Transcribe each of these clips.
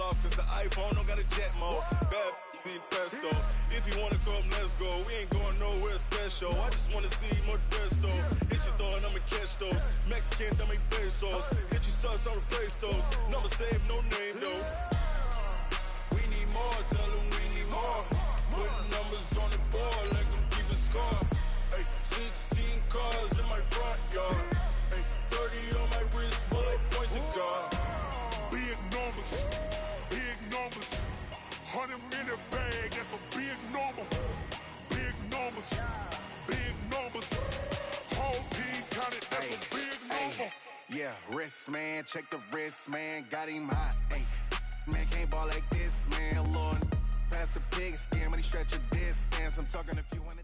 fall off cause the iPhone don't got a jet mode. Bad need pesto. If you wanna come, let's go. We ain't going nowhere special. I just wanna see more desto. Hit your throw and I'ma catch those. Mexican, I make pesos. Hit your sauce, I'll replace those. Number save, no name though. We need more, tell them we need more. Putting numbers on the board, let them keep a score. Ay, 16 cars in my front yard. Ay, 30 on my wrist, bullet points of God. Big numbers, big numbers. 100 in a bag, that's a big number. Big numbers, big numbers. Whole team counted, that's a big number. Yeah, wrist man, check the wrist man, got him hot. Ay, man can't ball like this, man. Lord, past the pig skin when he stretch a distance. I'm talking a few hundred.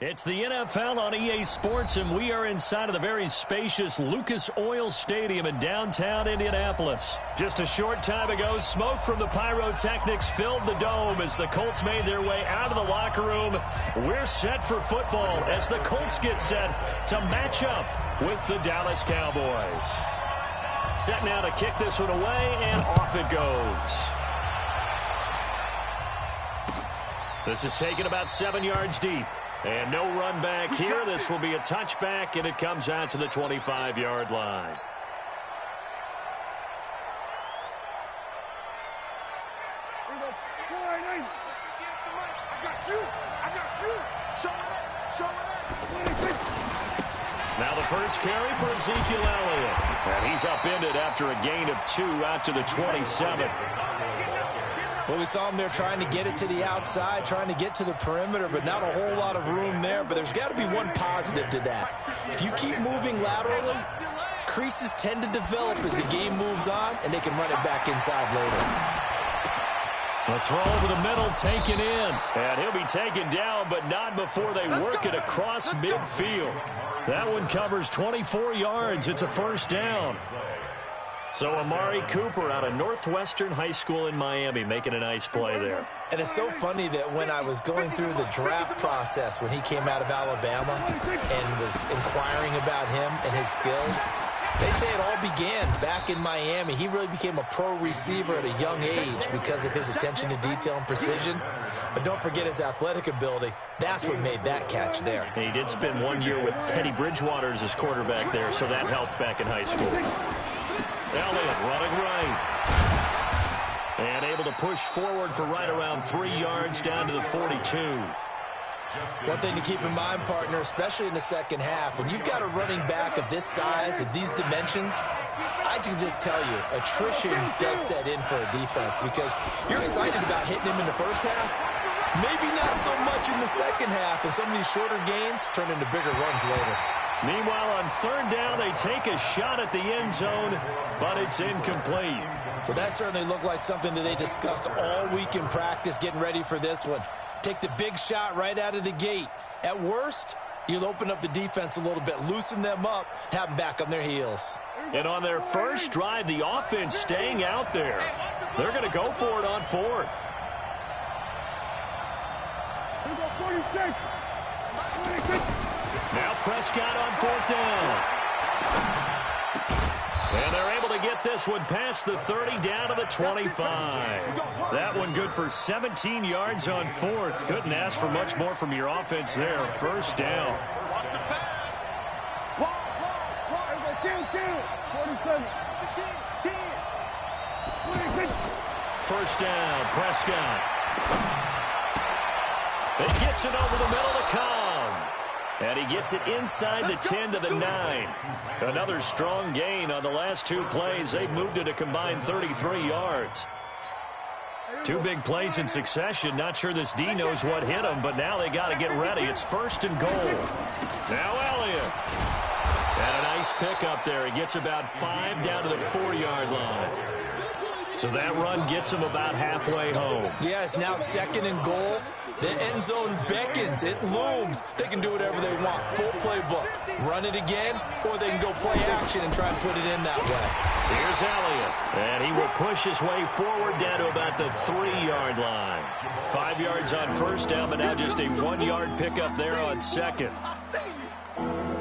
It's the NFL on EA Sports, and we are inside of the very spacious Lucas Oil Stadium in downtown Indianapolis. Just a short time ago, smoke from the pyrotechnics filled the dome as the Colts made their way out of the locker room. We're set for football as the Colts get set to match up with the Dallas Cowboys. Set now to kick this one away, and off it goes. This is taken about 7 yards deep. And no run back here. This will be a touchback, and it comes out to the 25-yard line. Now the first carry for Ezekiel Elliott. And he's upended after a gain of 2 out to the 27. Well, we saw him there trying to get it to the outside, trying to get to the perimeter, but not a whole lot of room there. But there's got to be one positive to that. If you keep moving laterally, creases tend to develop as the game moves on, and they can run it back inside later. A throw over the middle, taken in. And he'll be taken down, but not before they work it across midfield. That one covers 24 yards. It's a first down. So Amari Cooper out of Northwestern High School in Miami making a nice play there. And it's so funny that when I was going through the draft process when he came out of Alabama and was inquiring about him and his skills, they say it all began back in Miami. He really became a pro receiver at a young age because of his attention to detail and precision. But don't forget his athletic ability. That's what made that catch there. And he did spend 1 year with Teddy Bridgewater as his quarterback there, so that helped back in high school. Elliott running right. And able to push forward for right around 3 yards down to the 42. One thing to keep in mind, partner, especially in the second half, when you've got a running back of this size, of these dimensions, I can just tell you, attrition does set in for a defense because you're excited about hitting him in the first half. Maybe not so much in the second half, and some of these shorter gains turn into bigger runs later. Meanwhile, on third down, they take a shot at the end zone, but it's incomplete. Well, that certainly looked like something that they discussed all week in practice getting ready for this one. Take the big shot right out of the gate. At worst, you'll open up the defense a little bit, loosen them up, have them back on their heels. And on their first drive, the offense staying out there. They're going to go for it on fourth. Now Prescott on fourth down. And they're able to get this one past the 30 down to the 25. That one good for 17 yards on fourth. Couldn't ask for much more from your offense there. First down. First down, Prescott. It gets it over the middle to come. And he gets it inside the 10 to the 9. Another strong gain on the last 2 plays. They've moved it a combined 33 yards. 2 big plays in succession. Not sure this D knows what hit him, but now they got to get ready. It's first and goal. Now Elliott. And a nice pick up there. He gets about 5 down to the 4-yard line. So that run gets him about halfway home. Yeah, it's now second and goal. The end zone beckons. It looms. They can do whatever they want. Full playbook. Run it again, or they can go play action and try and put it in that way. Here's Elliott. And he will push his way forward down to about the 3-yard line. 5 yards on first down, but now just a 1-yard pickup there on second.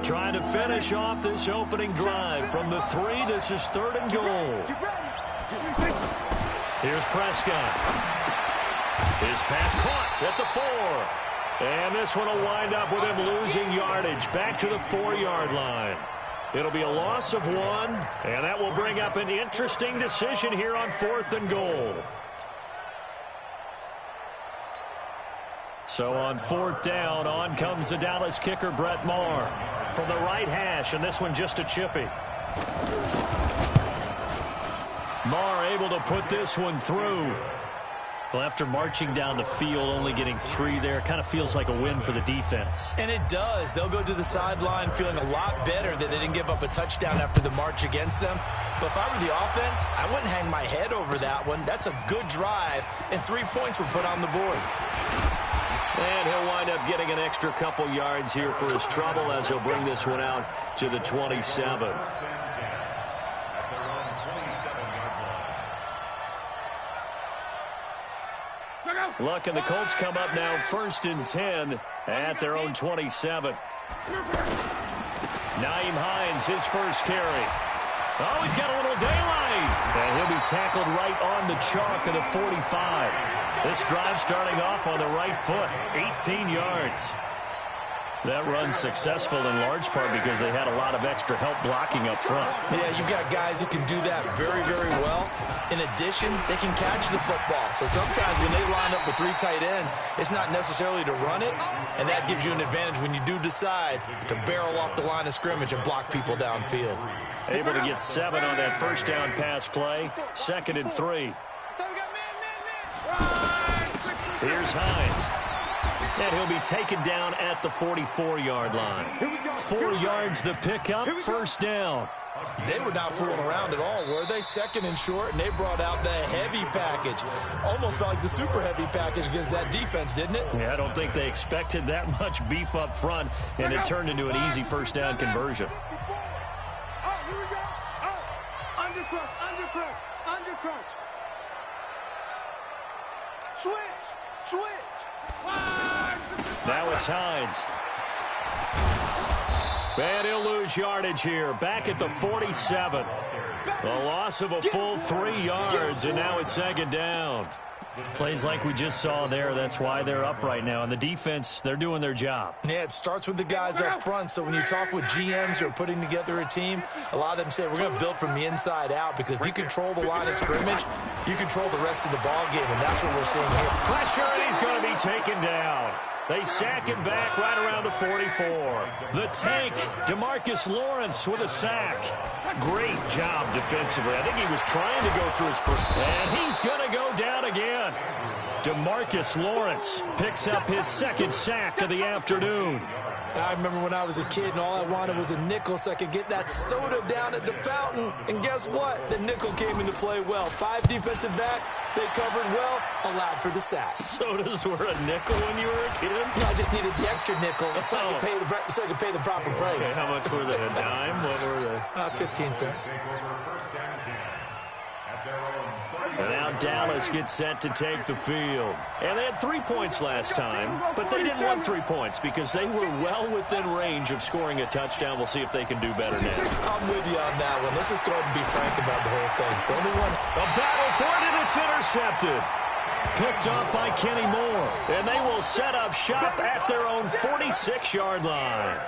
Trying to finish off this opening drive. From the 3, this is 3rd and goal. Here's Prescott. His pass caught at the 4. And this one will wind up with him losing yardage back to the 4-yard line. It'll be a loss of 1, and that will bring up an interesting decision here on 4th and goal. So on 4th down, on comes the Dallas kicker, Brett Maher, from the right hash, and this one just a chippy. Maher able to put this one through. Well, after marching down the field, only getting 3 there, kind of feels like a win for the defense. And it does. They'll go to the sideline feeling a lot better that they didn't give up a touchdown after the march against them. But if I were the offense, I wouldn't hang my head over that one. That's a good drive, and 3 points were put on the board. And he'll wind up getting an extra couple yards here for his trouble as he'll bring this one out to the 27. Luck and the Colts come up now 1st and 10 at their own 27. Nyheim Hines, his first carry. Oh, he's got a little daylight. And he'll be tackled right on the chalk of the 45. This drive starting off on the right foot, 18 yards. That run's successful in large part because they had a lot of extra help blocking up front. Yeah, you've got guys who can do that very, very well. In addition, they can catch the football. So sometimes when they line up with 3 tight ends, it's not necessarily to run it, and that gives you an advantage when you do decide to barrel off the line of scrimmage and block people downfield. Able to get 7 on that first down pass play. 2nd and 3. Here's Hines. And he'll be taken down at the 44-yard line. 4 yards the pickup, first down. They were not fooling around at all, were they? 2nd and short, and they brought out the heavy package. Almost felt like the super heavy package against that defense, didn't it? Yeah, I don't think they expected that much beef up front, and it turned into an easy first down conversion. Oh, here we go. Oh, under crunch. Switch. Now it's Hines. And he'll lose yardage here. Back at the 47. A loss of a full 3 yards, and now it's 2nd down. Plays like we just saw there. That's why they're up right now. And the defense, they're doing their job. Yeah, it starts with the guys up front. So when you talk with GMs who are putting together a team, a lot of them say we're going to build from the inside out, because if you control the line of scrimmage, you control the rest of the ball game, and that's what we're seeing here. Pressure, and he's going to be taken down. They sack him back right around the 44. The tank, DeMarcus Lawrence with a sack. Great job defensively. I think he was trying to go through his... And he's going to go down again. DeMarcus Lawrence picks up his 2nd sack of the afternoon. I remember when I was a kid and all I wanted was a nickel so I could get that soda down at the fountain. And guess what? The nickel came into play well. 5 defensive backs, they covered well, allowed for the sack. Sodas were a nickel when you were a kid? No, I just needed the extra nickel so I could pay the proper price. Okay, how much were they? A dime? What were they? 15 cents. And now Dallas gets set to take the field. And they had 3 points last time, but they didn't want 3 points because they were well within range of scoring a touchdown. We'll see if they can do better now. I'm with you on that one. Let's just go ahead and be frank about the whole thing. The only one... A battle for it, and it's intercepted. Picked off by Kenny Moore. And they will set up shop at their own 46-yard line.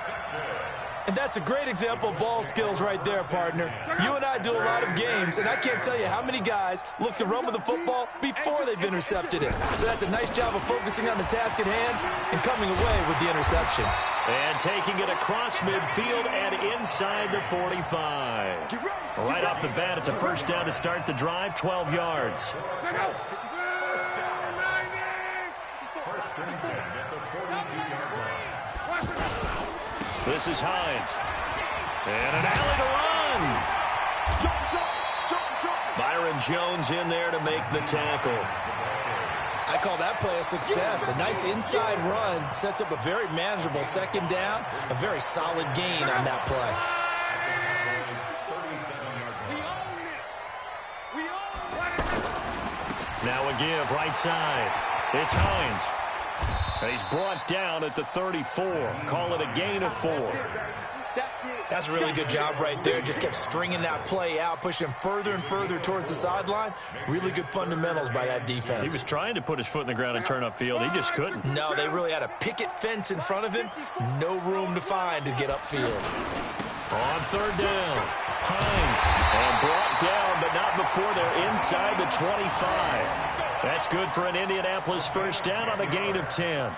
And that's a great example of ball skills right there, partner. You and I do a lot of games, and I can't tell you how many guys look to run with the football before they've intercepted it. So that's a nice job of focusing on the task at hand and coming away with the interception. And taking it across midfield and inside the 45. Right off the bat, it's a first down to start the drive, 12 yards. This is Hines. And an alley to run. Byron Jones in there to make the tackle. I call that play a success. A nice inside run sets up a very manageable 2nd down. A very solid gain on that play. Now a give right side. It's Hines. He's brought down at the 34. Call it a gain of 4. That's a really good job right there. Just kept stringing that play out, pushing him further and further towards the sideline. Really good fundamentals by that defense. He was trying to put his foot in the ground and turn upfield. He just couldn't. No, they really had a picket fence in front of him. No room to find to get upfield. On third down, Hines. And brought down, but not before they're inside the 25. That's good for an Indianapolis first down on a gain of 10.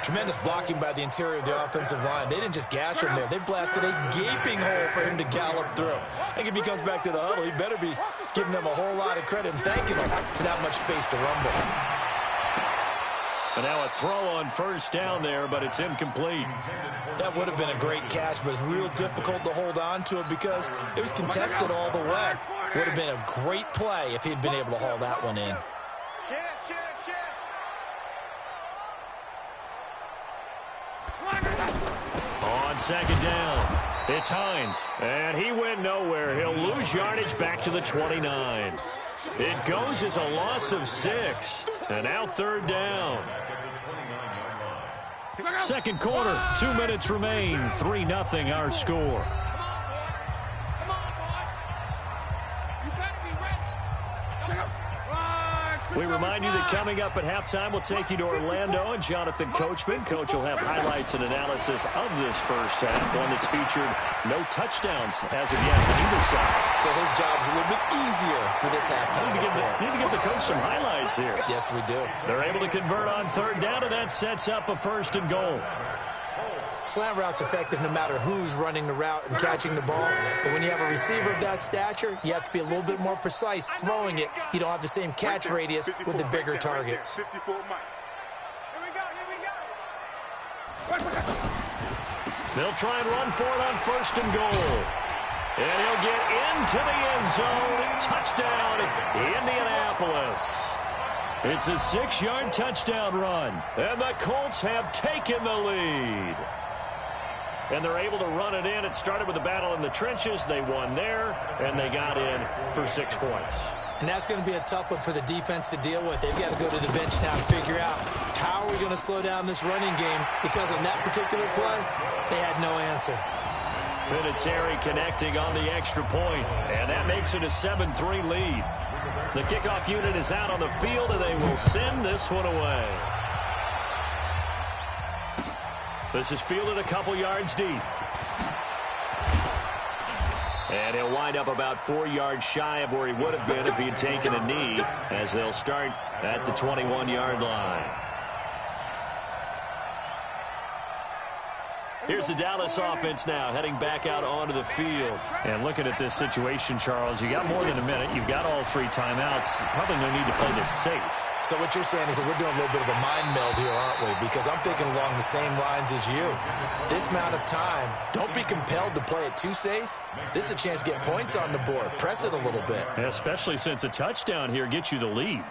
Tremendous blocking by the interior of the offensive line. They didn't just gash him there. They blasted a gaping hole for him to gallop through. I think if he comes back to the huddle, he better be giving them a whole lot of credit and thanking them for that much space to rumble. And now a throw on first down there, but it's incomplete. That would have been a great catch, but it's real difficult to hold on to it because it was contested all the way. Would have been a great play if he'd been able to haul that one in. On second down, it's Hines, and he went nowhere. He'll lose yardage back to the 29. It goes as a loss of 6, and now third down. Second quarter, 2 minutes remain, 3-0 our score. We remind you that coming up at halftime, we'll take you to Orlando and Jonathan Coachman. Coach will have highlights and analysis of this first half, one that's featured no touchdowns as of yet on either side. So his job's a little bit easier for this halftime. Need to give the coach some highlights here. Yes, we do. They're able to convert on third down, and that sets up a first and goal. Slant route's effective no matter who's running the route and catching the ball. But when you have a receiver of that stature, you have to be a little bit more precise throwing it. You don't have the same catch radius with the bigger targets. Here we go. They'll try and run for it on first and goal. And he'll get into the end zone. Touchdown, Indianapolis. It's a 6-yard touchdown run. And the Colts have taken the lead. And they're able to run it in. It started with a battle in the trenches. They won there, and they got in for 6 points. And that's going to be a tough one for the defense to deal with. They've got to go to the bench now and figure out how are we going to slow down this running game, because on that particular play, they had no answer. Vinatieri connecting on the extra point, and that makes it a 7-3 lead. The kickoff unit is out on the field, and they will send this one away. This is fielded a couple yards deep. And he'll wind up about 4 yards shy of where he would have been if he had taken a knee, as they'll start at the 21-yard line. Here's the Dallas offense now, heading back out onto the field. And looking at this situation, Charles, you got more than a minute. You've got all 3 timeouts. Probably no need to play this safe. So what you're saying is that we're doing a little bit of a mind meld here, aren't we? Because I'm thinking along the same lines as you. This amount of time, don't be compelled to play it too safe. This is a chance to get points on the board. Press it a little bit. Yeah, especially since a touchdown here gets you the lead.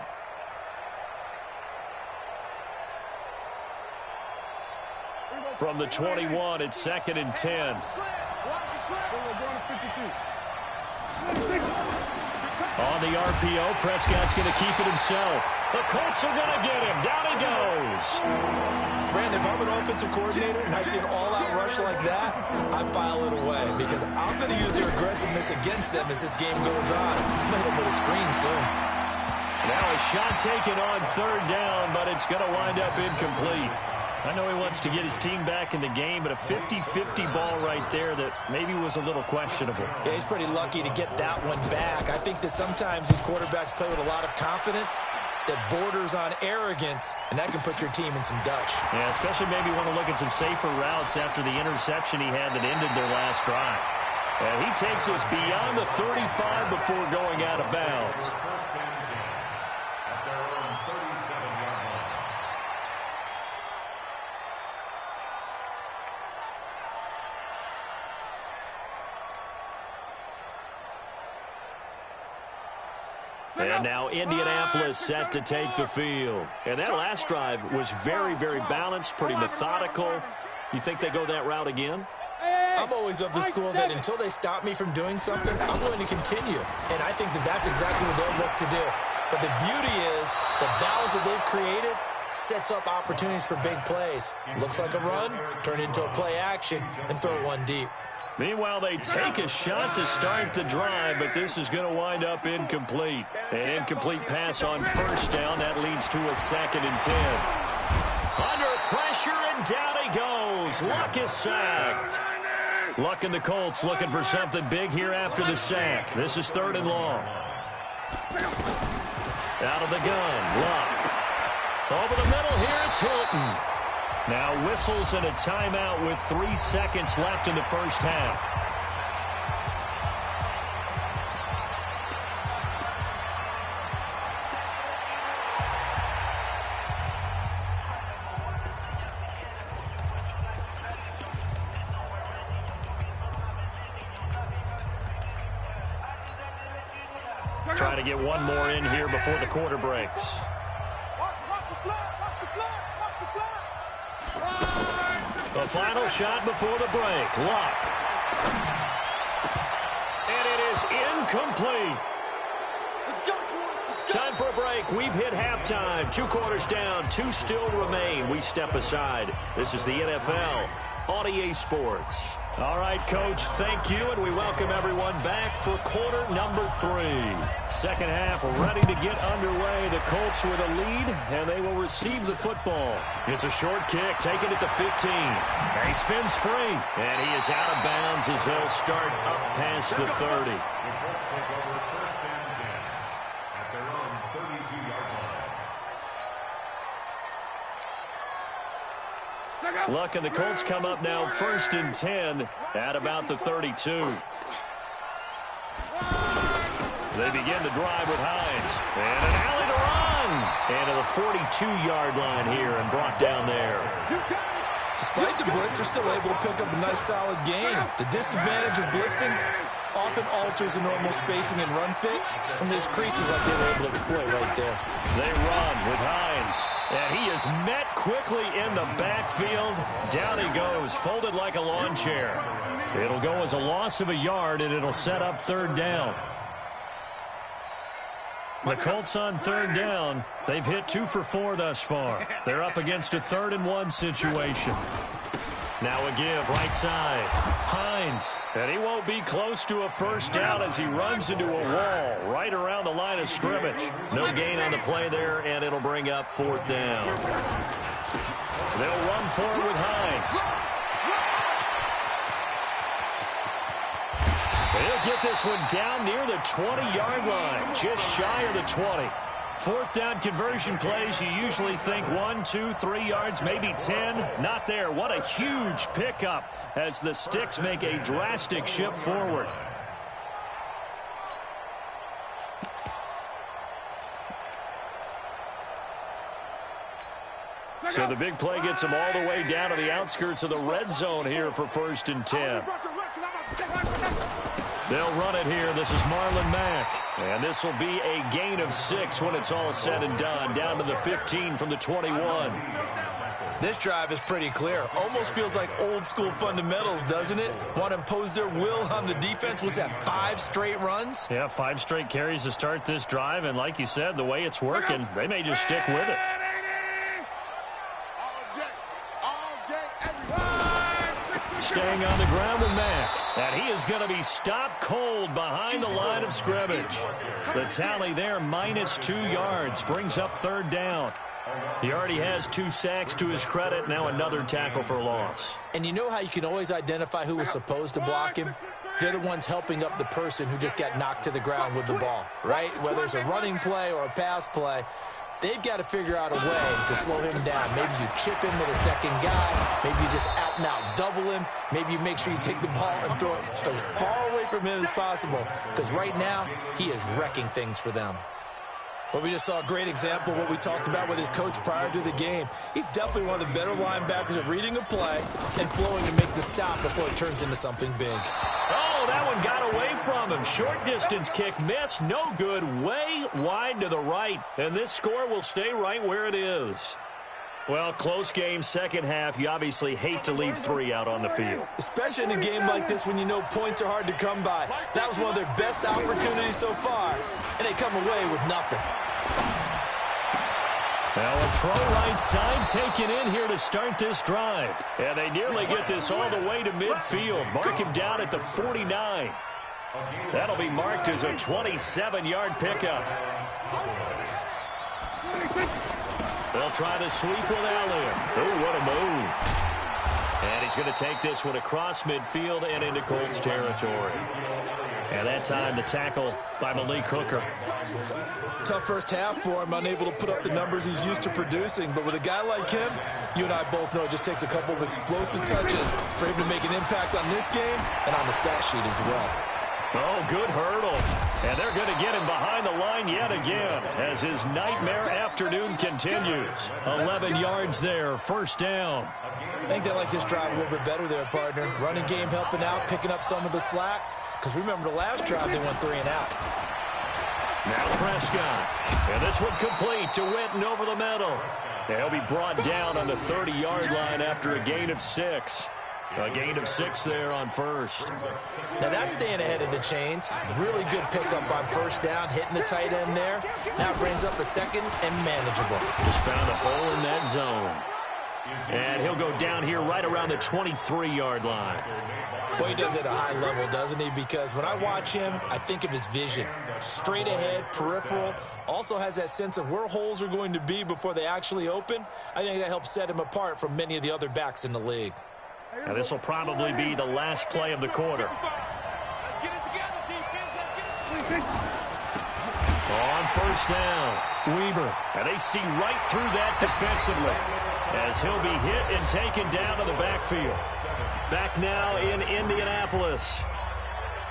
From the 21, it's 2nd and 10. On the RPO, Prescott's going to keep it himself. The Colts are going to get him. Down he goes. Brandon, if I'm an offensive coordinator and I see an all-out rush like that, I file it away because I'm going to use their aggressiveness against them as this game goes on. I'm going to hit them with a screen soon. Now a shot taken on third down, but it's going to wind up incomplete. I know he wants to get his team back in the game, but a 50-50 ball right there that maybe was a little questionable. Yeah, he's pretty lucky to get that one back. I think that sometimes these quarterbacks play with a lot of confidence that borders on arrogance, and that can put your team in some Dutch. Yeah, especially maybe want to look at some safer routes after the interception he had that ended their last drive. And he takes us beyond the 35 before going out of bounds. And now Indianapolis set to take the field. And that last drive was very, very balanced, pretty methodical. You think they go that route again? I'm always of the school that until they stop me from doing something, I'm going to continue. And I think that that's exactly what they'll look to do. But the beauty is the battles that they've created sets up opportunities for big plays. Looks like a run, turn into a play action, and throw one deep. Meanwhile, they take a shot to start the drive, but this is going to wind up incomplete. An incomplete pass on first down. That leads to a 2nd and 10. Under pressure, and down he goes. Luck is sacked. Luck and the Colts looking for something big here after the sack. This is 3rd and long. Out of the gun, Luck. Over the middle here, it's Hilton. Now whistles and a timeout with 3 seconds left in the first half. Trying to get one more in here before the quarter breaks. The final shot before the break. Luck. And it is incomplete. Time for a break. We've hit halftime. 2 quarters down. 2 still remain. We step aside. This is the NFL on EA Sports. All right, Coach, thank you, and we welcome everyone back for quarter number 3. Second half ready to get underway. The Colts with a lead, and they will receive the football. It's a short kick, taking it to 15. And he spins free, and he is out of bounds as they'll start up past the 30. Luck and the Colts come up now 1st and 10 at about the 32. They begin the drive with Hines. And an alley to run. And to the 42-yard line here and brought down there. Despite the blitz, they're still able to pick up a nice solid gain. The disadvantage of blitzing often alters the normal spacing and run fits and leaves creases like they were able to exploit right there. They run with Hines. And he is met quickly in the backfield. Down he goes, folded like a lawn chair. It'll go as a loss of a yard, and it'll set up 3rd down. The Colts on 3rd down. They've hit 2 for 4 thus far. They're up against a 3rd and 1 situation. Now a give, right side. Hines. And he won't be close to a first down as he runs into a wall right around the line of scrimmage. No gain on the play there, and it'll bring up 4th down. They'll run forward with Hines. They'll get this one down near the 20-yard line, just shy of the 20. 4th down conversion plays, you usually think 1, 2, 3 yards, maybe 10. Not there. What a huge pickup as the Sticks make a drastic shift forward. So the big play gets them all the way down to the outskirts of the red zone here for 1st and 10. They'll run it here. This is Marlon Mack. And this will be a gain of 6 when it's all said and done. Down to the 15 from the 21. This drive is pretty clear. Almost feels like old school fundamentals, doesn't it? Want to impose their will on the defense. Was that 5 straight runs? Yeah, 5 straight carries to start this drive. And like you said, the way it's working, they may just stick with it. Staying on the ground with Mack. And he is going to be stopped cold behind the line of scrimmage. The tally there, -2 yards, brings up 3rd down. He already has 2 sacks to his credit. Now another tackle for loss. And you know how you can always identify who was supposed to block him? They're the ones helping up the person who just got knocked to the ground with the ball, right? Whether it's a running play or a pass play, they've got to figure out a way to slow him down. Maybe you chip him with a second guy. Maybe you just out-and-out double him. Maybe you make sure you take the ball and throw it as far away from him as possible. Because right now, he is wrecking things for them. Well, we just saw a great example of what we talked about with his coach prior to the game. He's definitely one of the better linebackers at reading a play and flowing to make the stop before it turns into something big. Oh, that one got away from him. Short distance kick missed. No good. Way wide to the right. And this score will stay right where it is. Well, close game, second half. You obviously hate to leave 3 out on the field. Especially in a game like this when you know points are hard to come by. That was one of their best opportunities so far, and they come away with nothing. Now a throw right side taken in here to start this drive. And they nearly get this all the way to midfield. Mark him down at the 49. That'll be marked as a 27-yard pickup. They'll try to sweep with Allen. Oh, what a move. And he's going to take this one across midfield and into Colts territory. And that time, the tackle by Malik Hooker. Tough first half for him, unable to put up the numbers he's used to producing. But with a guy like him, you and I both know it just takes a couple of explosive touches for him to make an impact on this game and on the stat sheet as well. Oh, good hurdle. And they're going to get him behind the line yet again as his nightmare afternoon continues. 11 yards there, first down. I think they like this drive a little bit better there, partner. Running game helping out, picking up some of the slack. Because remember, the last drive, they went 3 and out. Now Prescott. And this one complete to Witten over the middle. They'll be brought down on the 30-yard line after a gain of 6. A gain of 6 there on first. Now that's staying ahead of the chains. Really good pickup on first down, hitting the tight end there. Now brings up a second and manageable. Just found a hole in that zone. And he'll go down here right around the 23-yard line. Boy, he does it at a high level, doesn't he? Because when I watch him, I think of his vision. Straight ahead, peripheral. Also has that sense of where holes are going to be before they actually open. I think that helps set him apart from many of the other backs in the league. Now this will probably be the last play of the quarter. Let's get it together, defense. On first down, Weber. And they see right through that defensively as he'll be hit and taken down to the backfield. Back now in Indianapolis.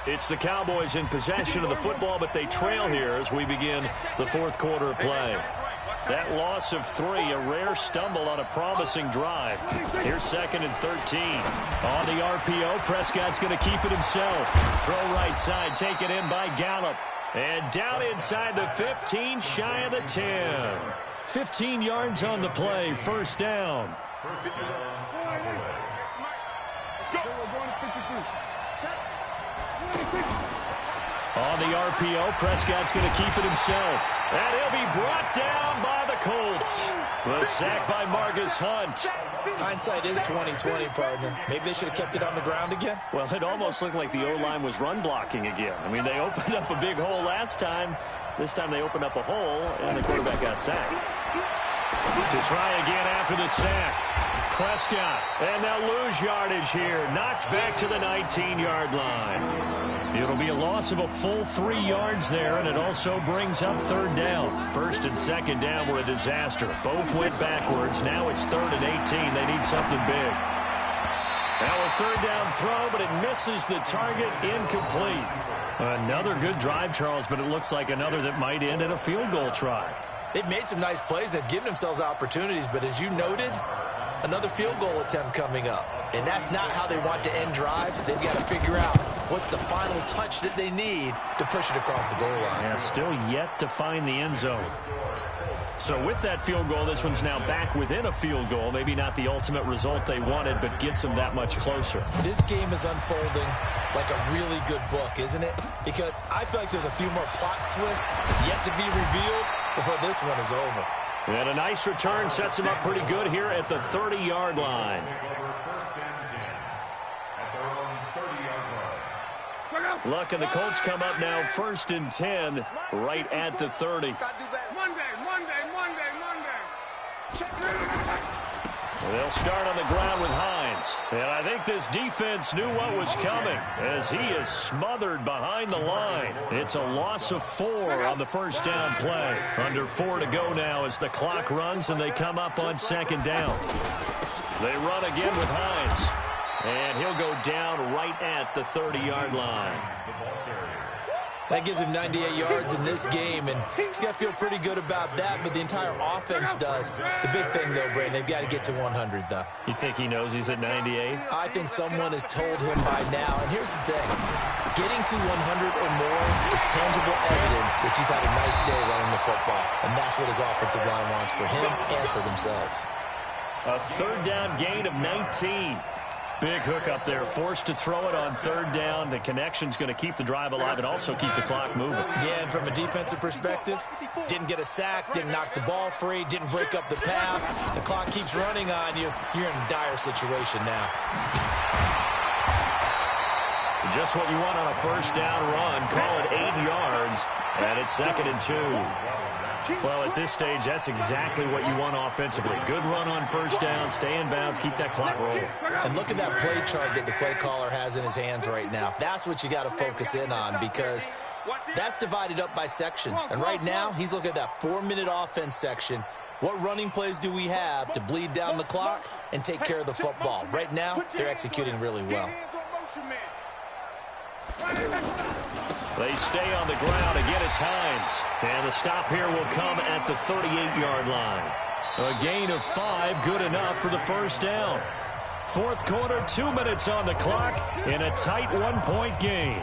It's the Cowboys in possession of the football, but they trail here as we begin the fourth quarter of play. That loss of 3, a rare stumble on a promising drive. Here's 2nd and 13. On the RPO, Prescott's going to keep it himself. Throw right side, taken in by Gallup. And down inside the 15, shy of the 10. 15 yards on the play, first down. On the RPO, Prescott's going to keep it himself. And he'll be brought down by the Colts. The sack by Margus Hunt. Hindsight is 20/20, partner. Maybe they should have kept it on the ground again. Well, it almost looked like the O-line was run blocking again. I mean, they opened up a big hole last time. This time they opened up a hole, and the quarterback got sacked. To try again after the sack. Prescott, and they'll lose yardage here. Knocked back to the 19-yard line. It'll be a loss of a full 3 yards there, and it also brings up third down. First and second down were a disaster. Both went backwards. Now it's 3rd and 18. They need something big. Now a third down throw, but it misses the target, incomplete. Another good drive, Charles, but it looks like another that might end in a field goal try. They've made some nice plays. They've given themselves opportunities, but as you noted, another field goal attempt coming up. And that's not how they want to end drives. They've got to figure out what's the final touch that they need to push it across the goal line. Yeah, still yet to find the end zone. So with that field goal, this one's now back within a field goal. Maybe not the ultimate result they wanted, but gets them that much closer. This game is unfolding like a really good book, isn't it? Because I feel like there's a few more plot twists yet to be revealed before this one is over. And a nice return sets him up pretty good here at the 30-yard line. Luck and the Colts come up now 1st and 10 right at the 30. Monday. They'll start on the ground with Hines. And I think this defense knew what was coming as he is smothered behind the line. It's a loss of 4 on the first down play. Under 4 to go now as the clock runs and they come up on second down. They run again with Hines. And he'll go down right at the 30-yard line. That gives him 98 yards in this game, and he's got to feel pretty good about that, but the entire offense does. The big thing, though, Brandon, they've got to get to 100, though. You think he knows he's at 98? I think someone has told him by now, and here's the thing. Getting to 100 or more is tangible evidence that you've had a nice day running the football, and that's what his offensive line wants for him and for themselves. A third down gain of 19. Big hook up there, forced to throw it on third down. The connection's going to keep the drive alive and also keep the clock moving. Yeah, and from a defensive perspective, didn't get a sack, didn't knock the ball free, didn't break up the pass. The clock keeps running on you. You're in a dire situation now. Just what you want on a first down run. Call it 8 yards, and it's 2nd and 2. Well, at this stage, that's exactly what you want offensively. Good run on first down, stay in bounds, keep that clock rolling. And look at that play chart that the play caller has in his hands right now. That's what you got to focus in on, because that's divided up by sections. And right now, he's looking at that 4-minute offense section. What running plays do we have to bleed down the clock and take care of the football? Right now, they're executing really well. They stay on the ground. Again, it's Hines. And the stop here will come at the 38-yard line. A gain of 5, good enough for the first down. Fourth quarter, 2 minutes on the clock in a tight 1-point game.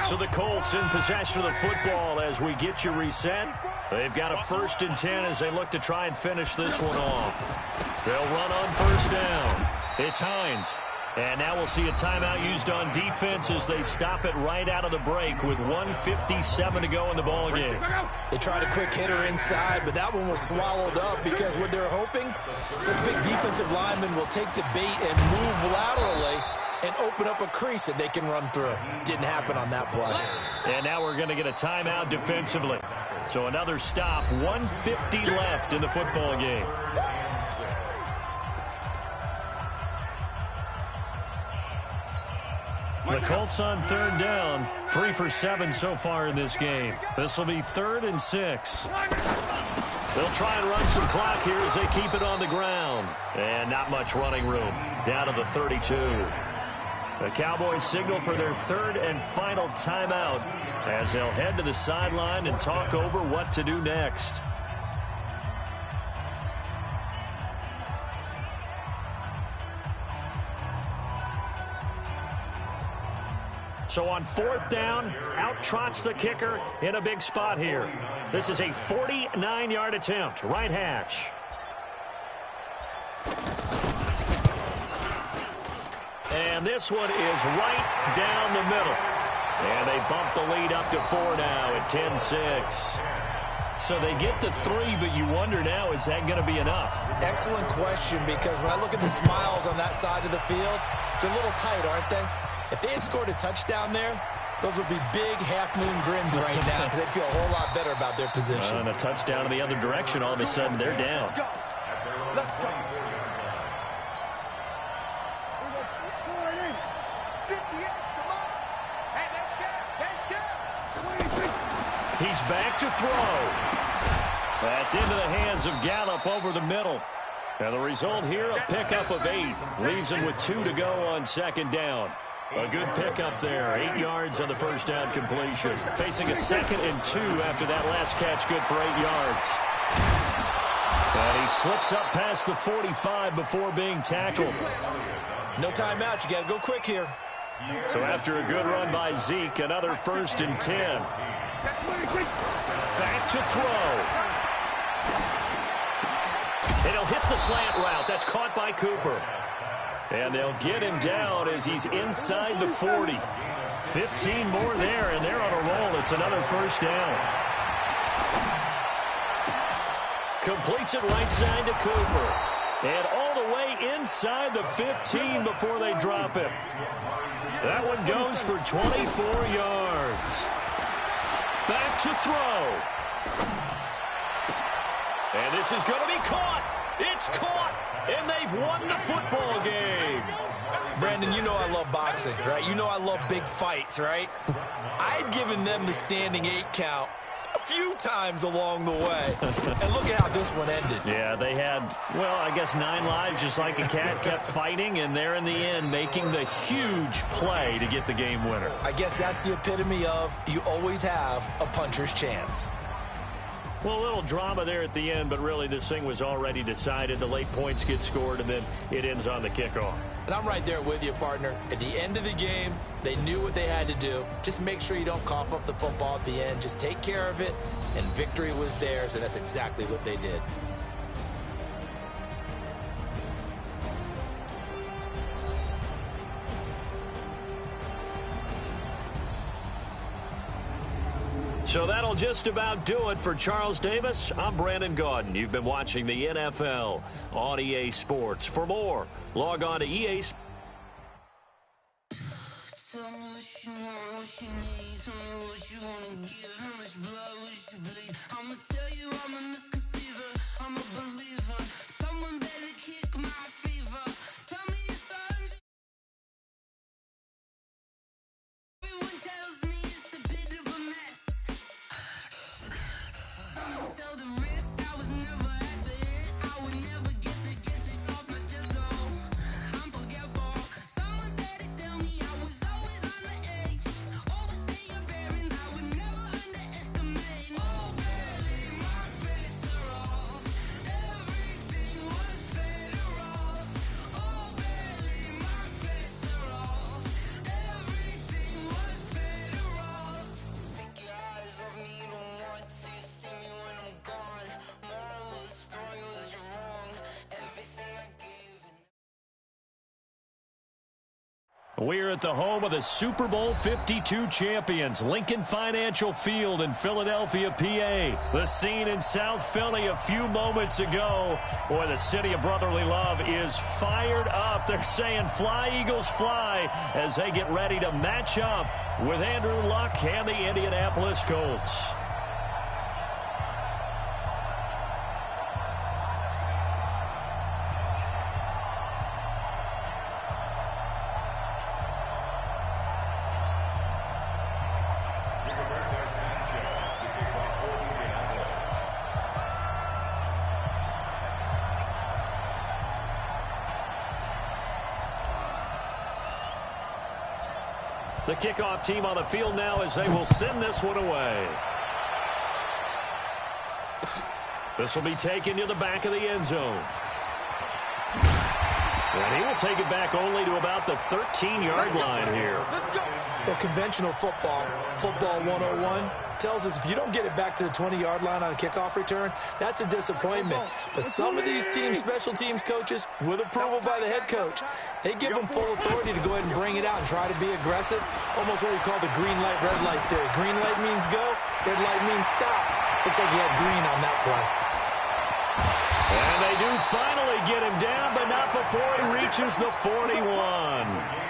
So the Colts in possession of the football as we get you reset. They've got a 1st and 10 as they look to try and finish this one off. They'll run on first down. It's Hines. And now we'll see a timeout used on defense as they stop it right out of the break with 1:57 to go in the ball game. They tried a quick hitter inside, but that one was swallowed up because what they're hoping, this big defensive lineman will take the bait and move laterally and open up a crease that they can run through. Didn't happen on that play. And now we're going to get a timeout defensively. So another stop, 1:50 left in the football game. The Colts on third down, 3 for 7 so far in this game. This will be 3rd and 6. They'll try and run some clock here as they keep it on the ground. And not much running room. Down to the 32. The Cowboys signal for their 3rd and final timeout as they'll head to the sideline and talk over what to do next. So on 4th down, out trots the kicker in a big spot here. This is a 49-yard attempt, right hash. And this one is right down the middle. And they bump the lead up to 4 now at 10-6. So they get the 3, but you wonder now, is that going to be enough? Excellent question, because when I look at the smiles on that side of the field, they're a little tight, aren't they? If they had scored a touchdown there, those would be big half-moon grins right now because they'd feel a whole lot better about their position. And a touchdown in the other direction, all of a sudden they're down. Let's go. He's back to throw. That's into the hands of Gallup over the middle. And the result here, a pickup of 8. Leaves him with 2 to go on 2nd down. A good pickup there. 8 yards on the first down completion. Facing a 2nd and 2 after that last catch, good for 8 yards. And he slips up past the 45 before being tackled. No timeout. You got to go quick here. So after a good run by Zeke, another 1st and 10. Back to throw. And he'll hit the slant route. That's caught by Cooper. And they'll get him down as he's inside the 40. 15 more there, and they're on a roll. It's another first down. Completes it right side to Cooper. And all the way inside the 15 before they drop him. That one goes for 24 yards. Back to throw. And this is going to be caught. It's caught. And they've won the football game. Brandon, you know I love boxing, right? You know I love big fights, right? I'd given them the standing 8 count a few times along the way. And look at how this one ended. Yeah, they had, well, I guess 9 lives, just like a cat, kept fighting, and they're in the end making the huge play to get the game winner. I guess that's the epitome of you always have a puncher's chance. Well, a little drama there at the end, but really this thing was already decided. The late points get scored, and then it ends on the kickoff. And I'm right there with you, partner. At the end of the game, they knew what they had to do. Just make sure you don't cough up the football at the end. Just take care of it, and victory was theirs, and that's exactly what they did. So that'll just about do it for Charles Davis. I'm Brandon Gaudin. You've been watching the NFL on EA Sports. For more, log on to EA Sports. We're at the home of the Super Bowl 52 champions, Lincoln Financial Field in Philadelphia, PA. The scene in South Philly a few moments ago. Boy, the city of brotherly love is fired up. They're saying fly, Eagles, fly, as they get ready to match up with Andrew Luck and the Indianapolis Colts. The kickoff team on the field now as they will send this one away. This will be taken to the back of the end zone. And he will take it back only to about the 13-yard line here. Well, conventional football 101, tells us if you don't get it back to the 20-yard line on a kickoff return, that's a disappointment. But some of these teams, special teams coaches, with approval by the head coach, they give them full authority to go ahead and bring it out and try to be aggressive. Almost what we call the green light, red light theory. Green light means go, red light means stop. Looks like he had green on that play. And they do finally get him down, but not before he reaches the 41.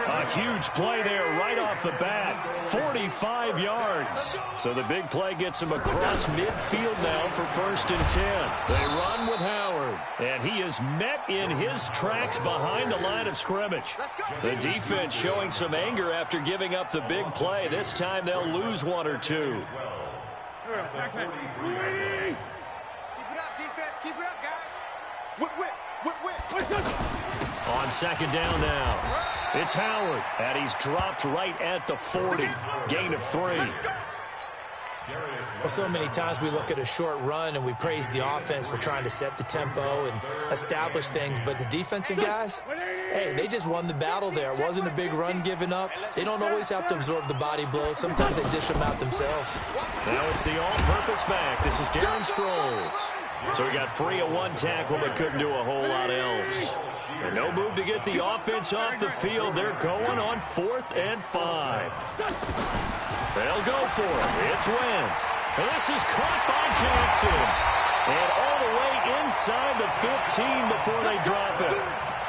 A huge play there right off the bat, 45 yards. So the big play gets him across midfield now for 1st and 10. They run with Howard, and he is met in his tracks behind the line of scrimmage. The defense showing some anger after giving up the big play. This time they'll lose one or two. Keep it up, defense. Keep it up, guys. Whip. On 2nd down now. It's Howard, and he's dropped right at the 40. Gain of 3. Well, so many times we look at a short run and we praise the offense for trying to set the tempo and establish things, but the defensive guys, hey, they just won the battle there. It wasn't a big run given up. They don't always have to absorb the body blows. Sometimes they dish them out themselves. Now it's the all-purpose back. This is Darren Sproles. So he got free of one tackle but couldn't do a whole lot else. And no move to get the offense off the field. They're going on 4th and 5. They'll go for it. It's Wentz. And this is caught by Jackson. And all the way inside the 15 before they drop it.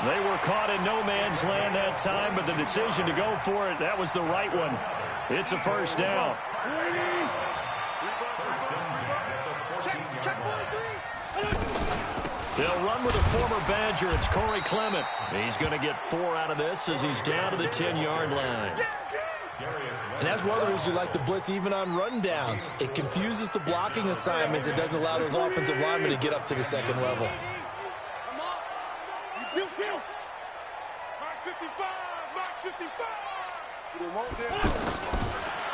They were caught in no man's land that time, but the decision to go for it, that was the right one. It's a 1st down. They'll run with a former Badger. It's Corey Clement. He's going to get 4 out of this as he's down to the 10-yard line. And that's one of the reasons you like to blitz even on run downs. It confuses the blocking assignments. It doesn't allow those offensive linemen to get up to the 2nd level.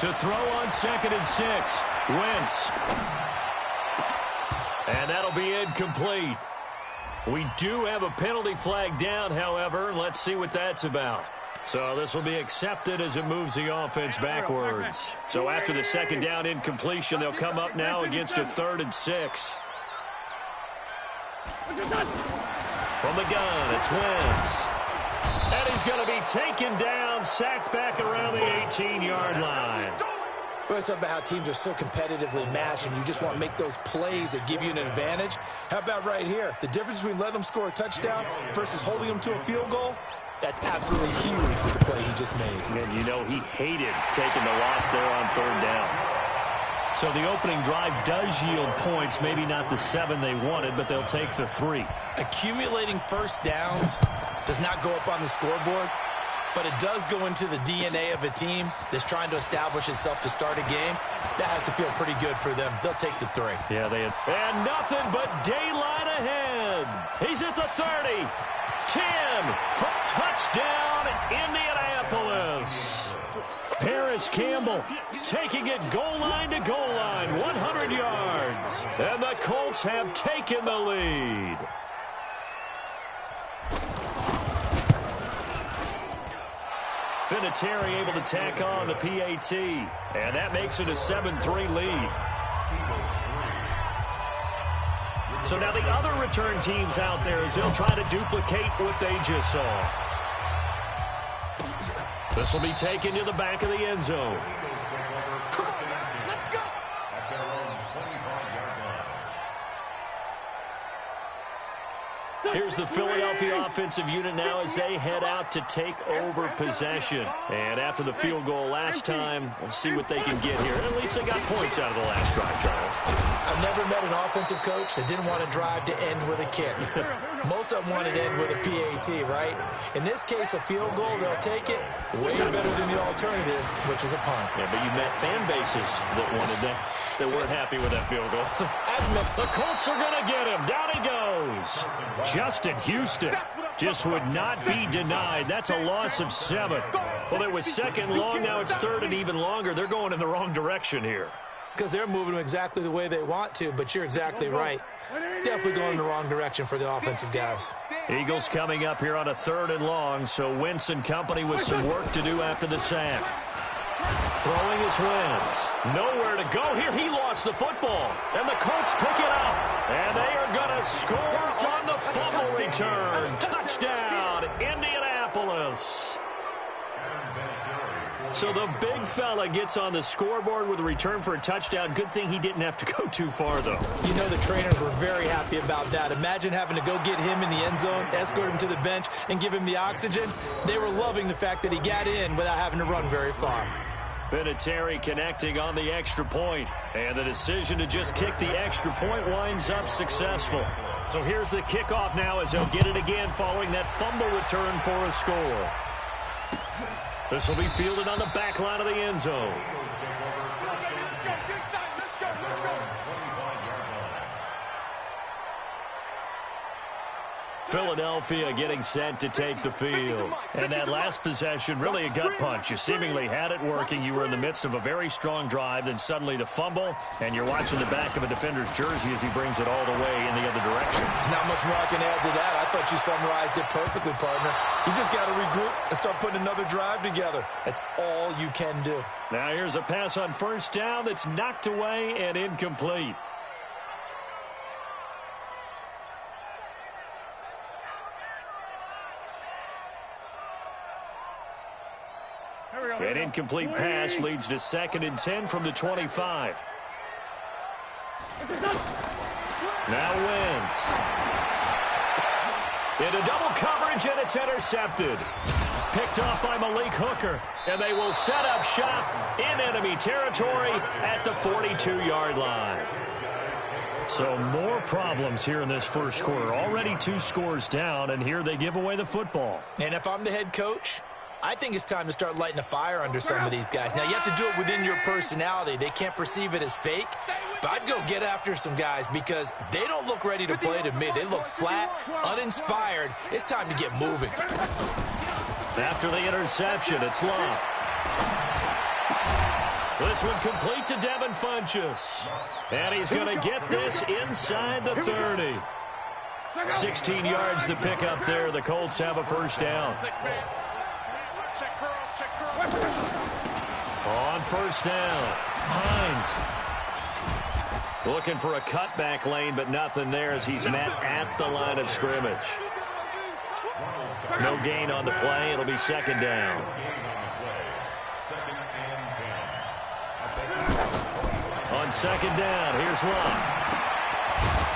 To throw on 2nd and 6. Wentz. And that'll be incomplete. We do have a penalty flag down, however. Let's see what that's about. So this will be accepted as it moves the offense backwards. So after the 2nd down incompletion, they'll come up now against a 3rd and 6. From the gun, it's Wentz. And he's going to be taken down, sacked back around the 18-yard line. Well, it's about how teams are so competitively matched, and you just want to make those plays that give you an advantage. How about right here? The difference between letting them score a touchdown versus holding them to a field goal, that's absolutely huge with the play he just made. And you know he hated taking the loss there on 3rd down. So the opening drive does yield points, maybe not the 7 they wanted, but they'll take the 3. Accumulating first downs does not go up on the scoreboard, but it does go into the DNA of a team that's trying to establish itself to start a game. That has to feel pretty good for them. They'll take the 3. Yeah, and nothing but daylight ahead. He's at the 30. 10 for touchdown, Indianapolis. Paris Campbell taking it goal line to goal line, 100 yards. And the Colts have taken the lead. Vinatieri able to tack on the PAT, and that makes it a 7-3 lead. So now the other return teams out there as they'll try to duplicate what they just saw. This will be taken to the back of the end zone. Here's the Philadelphia offensive unit now as they head out to take over possession. And after the field goal last time, we'll see what they can get here. At least they got points out of the last drive, Charles. I've never met an offensive coach that didn't want to drive to end with a kick. Most of them wanted to end with a PAT, right? In this case, a field goal, they'll take it way better than the alternative, which is a punt. Yeah, but you met fan bases that wanted that weren't happy with that field goal. The Colts are going to get him. Down he goes. Justin Houston just would not be denied. That's a loss of 7. Well, it was 2nd long. Now it's 3rd and even longer. They're going in the wrong direction here. Because they're moving exactly the way they want to, but you're exactly right. Definitely going in the wrong direction for the offensive guys. Eagles coming up here on a 3rd and long, so Wentz and company with some work to do after the sack. Throwing his Wentz. Nowhere to go here. He lost the football. And the Colts pick it up. And they are going to score on the fumble return. Touchdown, Indianapolis. So the big fella gets on the scoreboard with a return for a touchdown. Good thing he didn't have to go too far, though. You know the trainers were very happy about that. Imagine having to go get him in the end zone, escort him to the bench, and give him the oxygen. They were loving the fact that he got in without having to run very far. Vinatieri connecting on the extra point. And the decision to just kick the extra point winds up successful. So here's the kickoff now as they'll get it again following that fumble return for a score. This will be fielded on the back line of the end zone. Philadelphia getting set to take the field. And that last possession, really a gut punch. You seemingly had it working. You were in the midst of a very strong drive. Then suddenly the fumble, and you're watching the back of a defender's jersey as he brings it all the way in the other direction. There's not much more I can add to that. I thought you summarized it perfectly, partner. You just got to regroup and start putting another drive together. That's all you can do. Now here's a pass on 1st down that's knocked away and incomplete. An incomplete pass leads to 2nd and 10 from the 25. Now Wentz. Into double coverage, and it's intercepted. Picked off by Malik Hooker. And they will set up shop in enemy territory at the 42-yard line. So more problems here in this first quarter. Already 2 scores down, and here they give away the football. And if I'm the head coach, I think it's time to start lighting a fire under some of these guys. Now, you have to do it within your personality. They can't perceive it as fake. But I'd go get after some guys because they don't look ready to play to me. They look flat, uninspired. It's time to get moving. After the interception, it's Love. This one complete to Devin Funchess. And he's going to get this inside the 30. 16 yards to pick up there. The Colts have a 1st down. On 1st down, Hines looking for a cutback lane, but nothing there as he's met at the line of scrimmage. No gain on the play. It'll be 2nd down. On second down, here's Locke.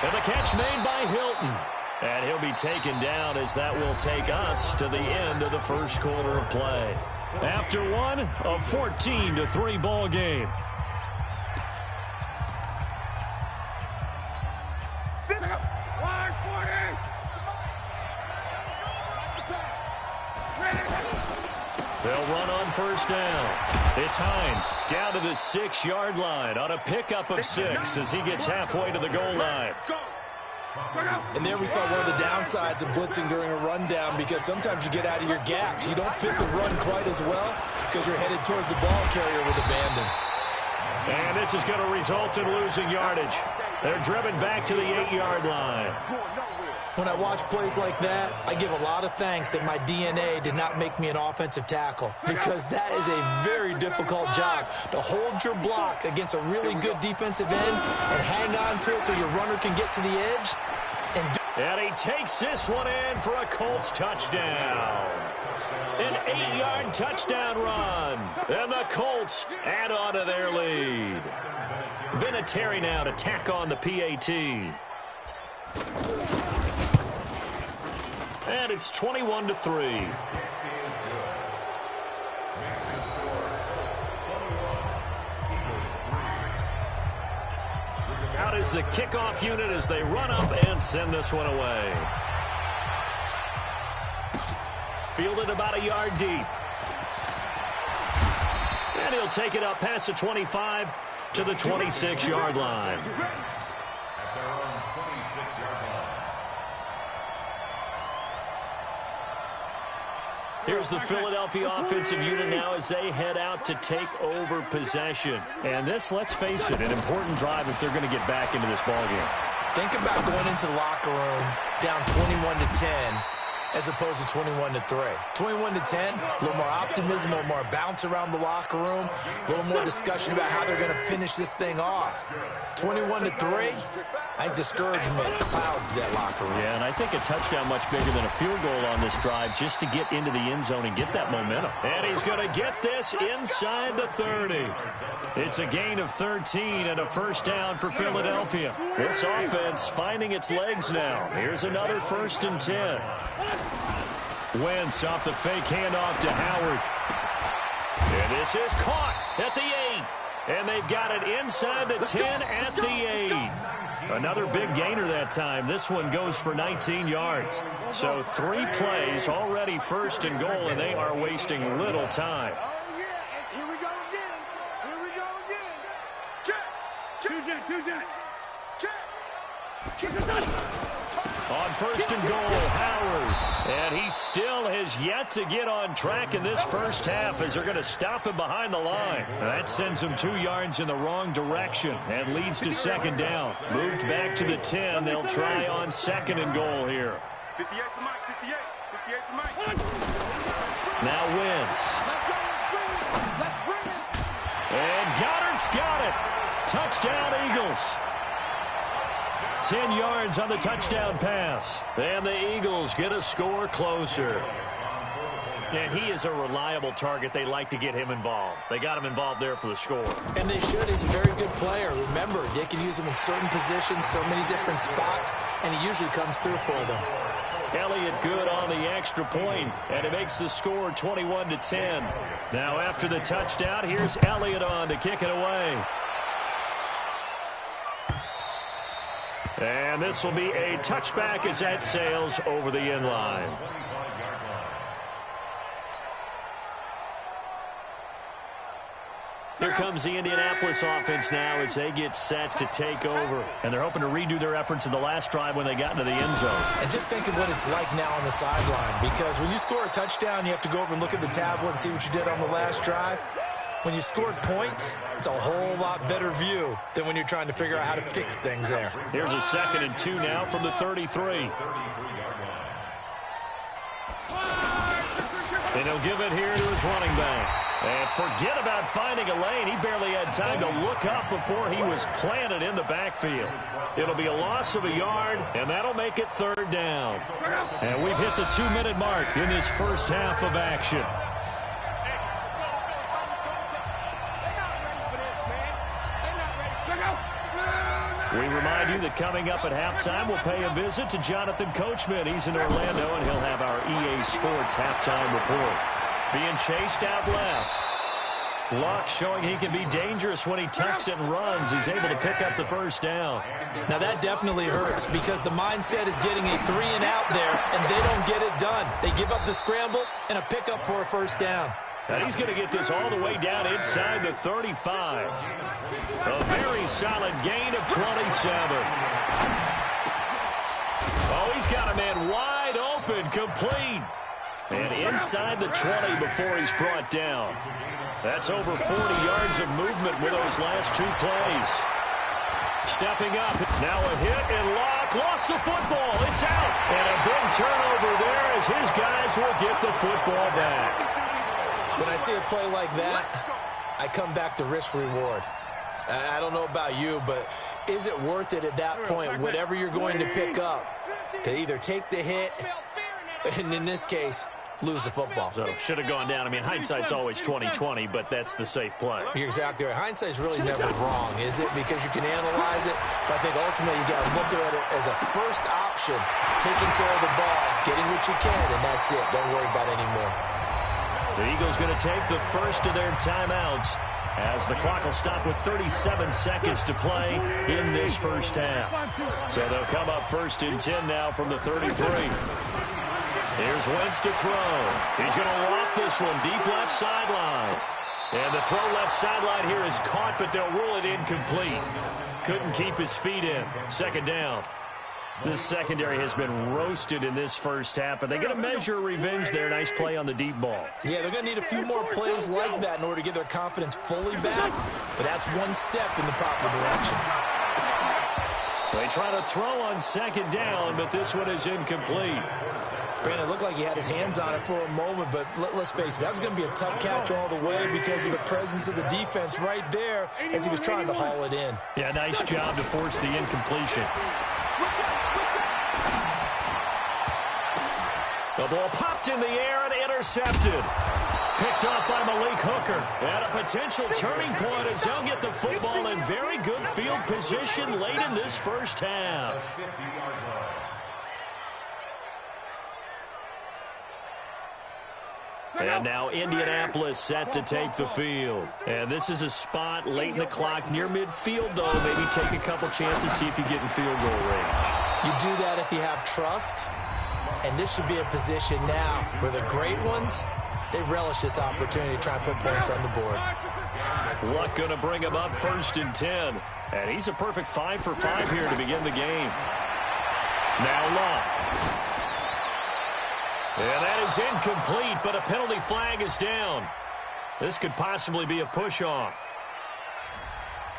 And the catch made by Hilton. And he'll be taken down as that will take us to the end of the first quarter of play. After one, a 14-3 ball game. They'll run on first down. It's Hines down to the 6-yard line on a pickup of 6 as he gets halfway to the goal line. And there we saw one of the downsides of blitzing during a rundown, because sometimes you get out of your gaps. You don't fit the run quite as well because you're headed towards the ball carrier with abandon. And this is going to result in losing yardage. They're driven back to the 8-yard line. When I watch plays like that, I give a lot of thanks that my DNA did not make me an offensive tackle, because that is a very difficult job, to hold your block against a really good defensive end and hang on to it so your runner can get to the edge. And he takes this one in for a Colts touchdown. An 8-yard touchdown run. And the Colts add on to their lead. Vinatieri now to tack on the PAT. And it's 21-3. Out is the kickoff unit as they run up and send this one away. Fielded about a yard deep. And he'll take it up past the 25 to the 26-yard line. Here's the Philadelphia offensive unit now as they head out to take over possession. And this, let's face it, an important drive if they're going to get back into this ballgame. Think about going into the locker room down 21-10 as opposed to 21-3. 21-10, a little more optimism, a little more bounce around the locker room, a little more discussion about how they're going to finish this thing off. 21-3, I think discouragement clouds that locker room. Yeah, and I think a touchdown much bigger than a field goal on this drive just to get into the end zone and get that momentum. And he's going to get this inside the 30. It's a gain of 13 and a first down for Philadelphia. This offense finding its legs now. Here's another 1st and 10. Wentz off the fake handoff to Howard. And this is caught at the 8. And they've got it inside the 10 at the 8. Another big gainer that time. This one goes for 19 yards. So 3 plays already 1st and goal, and they are wasting little time. Oh, yeah, and here we go again. Here we go again. Check. On 1st and goal, Howard. And he still has yet to get on track in this first half as they're going to stop him behind the line. That sends him 2 yards in the wrong direction and leads to 2nd down. Moved back to the 10. They'll try on 2nd and goal here. 58 for Mike, 58 for Mike. Now Wentz. Let's bring it. And Goddard's got it. Touchdown, Eagles. 10 yards on the touchdown pass. And the Eagles get a score closer. And he is a reliable target. They like to get him involved. They got him involved there for the score. And they should. He's a very good player. Remember, they can use him in certain positions, so many different spots, and he usually comes through for them. Elliott good on the extra point, and it makes the score 21-10. Now after the touchdown, here's Elliott on to kick it away. And this will be a touchback as that sails over the end line. Here comes the Indianapolis offense now as they get set to take over. And they're hoping to redo their efforts in the last drive when they got into the end zone. And just think of what it's like now on the sideline, because when you score a touchdown, you have to go over and look at the tablet and see what you did on the last drive. When you scored points, it's a whole lot better view than when you're trying to figure out how to fix things there. Here's a 2nd and 2 now from the 33. And he'll give it here to his running back. And forget about finding a lane. He barely had time to look up before he was planted in the backfield. It'll be a loss of a yard, and that'll make it 3rd down. And we've hit the 2-minute mark in this first half of action. We remind you that coming up at halftime, we'll pay a visit to Jonathan Coachman. He's in Orlando, and he'll have our EA Sports halftime report. Being chased out left. Luck showing he can be dangerous when he tucks it and runs. He's able to pick up the first down. Now that definitely hurts because the mindset is getting a 3 and out there, and they don't get it done. They give up the scramble and a pickup for a first down. And he's going to get this all the way down inside the 35. A very solid gain of 27. Oh, he's got a man wide open, complete. And inside the 20 before he's brought down. That's over 40 yards of movement with those last 2 plays. Stepping up. Now a hit and Locke lost the football. It's out. And a big turnover there as his guys will get the football back. When I see a play like that, I come back to risk-reward. I don't know about you, but is it worth it at that point, whatever you're going to pick up, to either take the hit, and in this case, lose the football? So should have gone down. I mean, hindsight's always 20/20, but that's the safe play. You're exactly right. Hindsight's really never wrong, is it? Because you can analyze it, but I think ultimately you got to look at it as a first option, taking care of the ball, getting what you can, and that's it. Don't worry about it anymore. The Eagles going to take the first of their timeouts as the clock will stop with 37 seconds to play in this first half. So they'll come up first and 10 now from the 33. Here's Wentz to throw. He's going to loft this one deep left sideline. And the throw left sideline here is caught, but they'll rule it incomplete. Couldn't keep his feet in. Second down. This secondary has been roasted in this first half, but they're going to measure revenge there. Nice play on the deep ball. Yeah, they're going to need a few more plays like that in order to get their confidence fully back, but that's one step in the proper direction. They try to throw on second down, but this one is incomplete. Brandon, it looked like he had his hands on it for a moment, but let's face it, that was going to be a tough catch all the way because of the presence of the defense right there as he was trying to haul it in. Yeah, nice job to force the incompletion. The ball popped in the air and intercepted. Picked off by Malik Hooker. And a potential turning point as they'll get the football in very good field position late in this first half. And now Indianapolis set to take the field. And this is a spot late in the clock near midfield, though. Maybe take a couple chances, see if you get in field goal range. You do that if you have trust. And this should be a position now where the great ones, they relish this opportunity to try and put points on the board. Luck going to bring him up first and 10. And he's a perfect 5 for 5 here to begin the game. Now Luck. And that is incomplete, but a penalty flag is down. This could possibly be a push-off.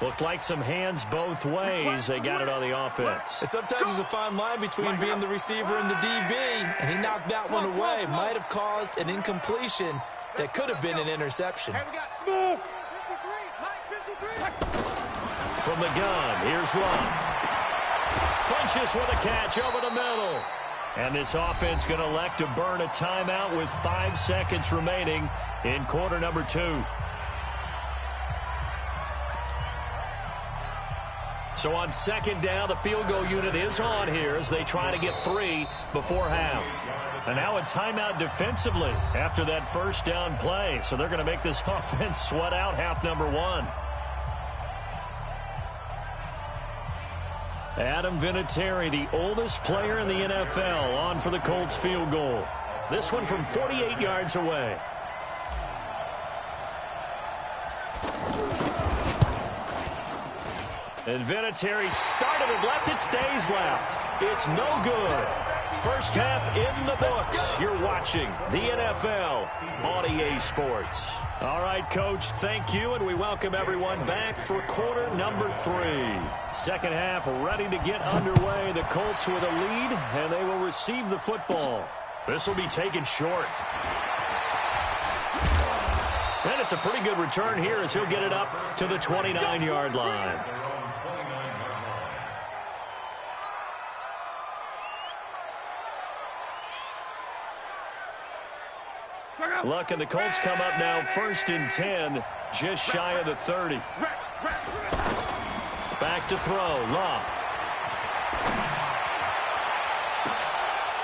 Looked like some hands both ways. They got it on the offense. Sometimes there's a fine line between being the receiver and the DB, and he knocked that one away. Might have caused an incompletion that could have been an interception. From the gun, here's Luck. Funches with a catch over the middle. And this offense going to elect to burn a timeout with 5 seconds remaining in quarter number 2. So on second down, the field goal unit is on here as they try to get 3 before half. And now a timeout defensively after that first down play. So they're going to make this offense sweat out half number 1. Adam Vinatieri, the oldest player in the NFL, on for the Colts field goal. This one from 48 yards away. And Vinatieri started it left. It stays left. It's no good. First half in the books. You're watching the NFL on EA Sports. All right, Coach, thank you, and we welcome everyone back for quarter number 3. Second half ready to get underway. The Colts with a lead, and they will receive the football. This will be taken short. And it's a pretty good return here as he'll get it up to the 29-yard line. Luck and the Colts come up now first and 10, just shy of the 30. back to throw. Love.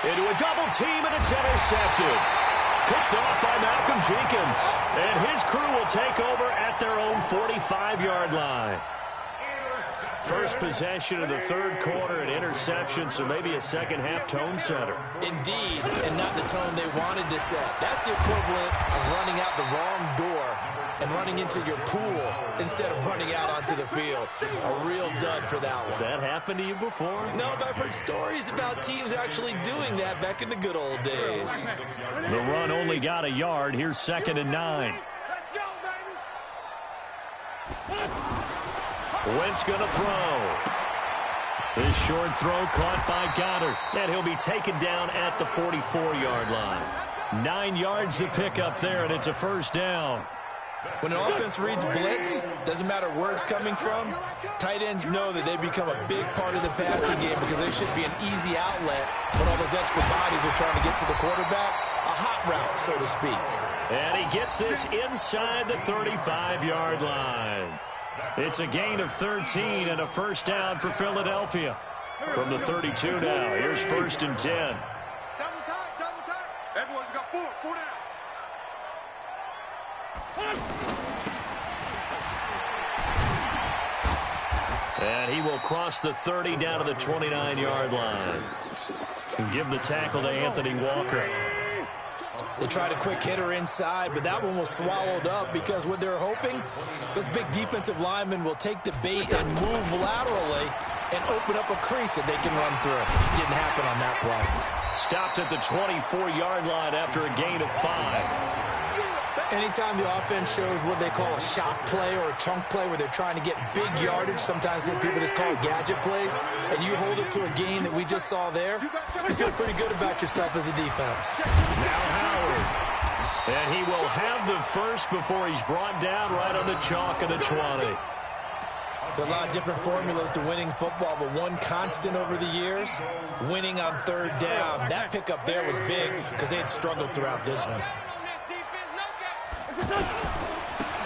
Into a double team, and it's intercepted. Picked off by Malcolm Jenkins. And his crew will take over at their own 45-yard line. First possession of the third quarter, an interception, so maybe a second-half tone setter. Indeed, and not the tone they wanted to set. That's the equivalent of running out the wrong door and running into your pool instead of running out onto the field. A real dud for that one. Has that happened to you before? No, but I've heard stories about teams actually doing that back in the good old days. The run only got a yard. Here's 2nd and 9. Let's go, baby. Wentz going to throw. This short throw caught by Goddard. And he'll be taken down at the 44-yard line. 9 yards to pick up there, and it's a first down. When an offense reads blitz, doesn't matter where it's coming from, tight ends know that they become a big part of the passing game because they should be an easy outlet when all those extra bodies are trying to get to the quarterback. A hot route, so to speak. And he gets this inside the 35-yard line. It's a gain of 13 and a first down for Philadelphia. From the 32 now, here's 1st and 10. Double time. Everyone's got 4 down. And he will cross the 30 down to the 29-yard line. And give the tackle to Anthony Walker. They tried a quick hitter inside, but that one was swallowed up because what they're hoping, those big defensive linemen will take the bait and move laterally and open up a crease that they can run through. Didn't happen on that play. Stopped at the 24-yard line after a gain of 5. Anytime the offense shows what they call a shot play or a chunk play where they're trying to get big yardage, sometimes people just call it gadget plays, and you hold it to a gain that we just saw there, you feel pretty good about yourself as a defense. Now Howard. And he will have the first before he's brought down right on the chalk of the 20. There are a lot of different formulas to winning football, but one constant over the years, winning on third down. That pickup there was big because they had struggled throughout this one.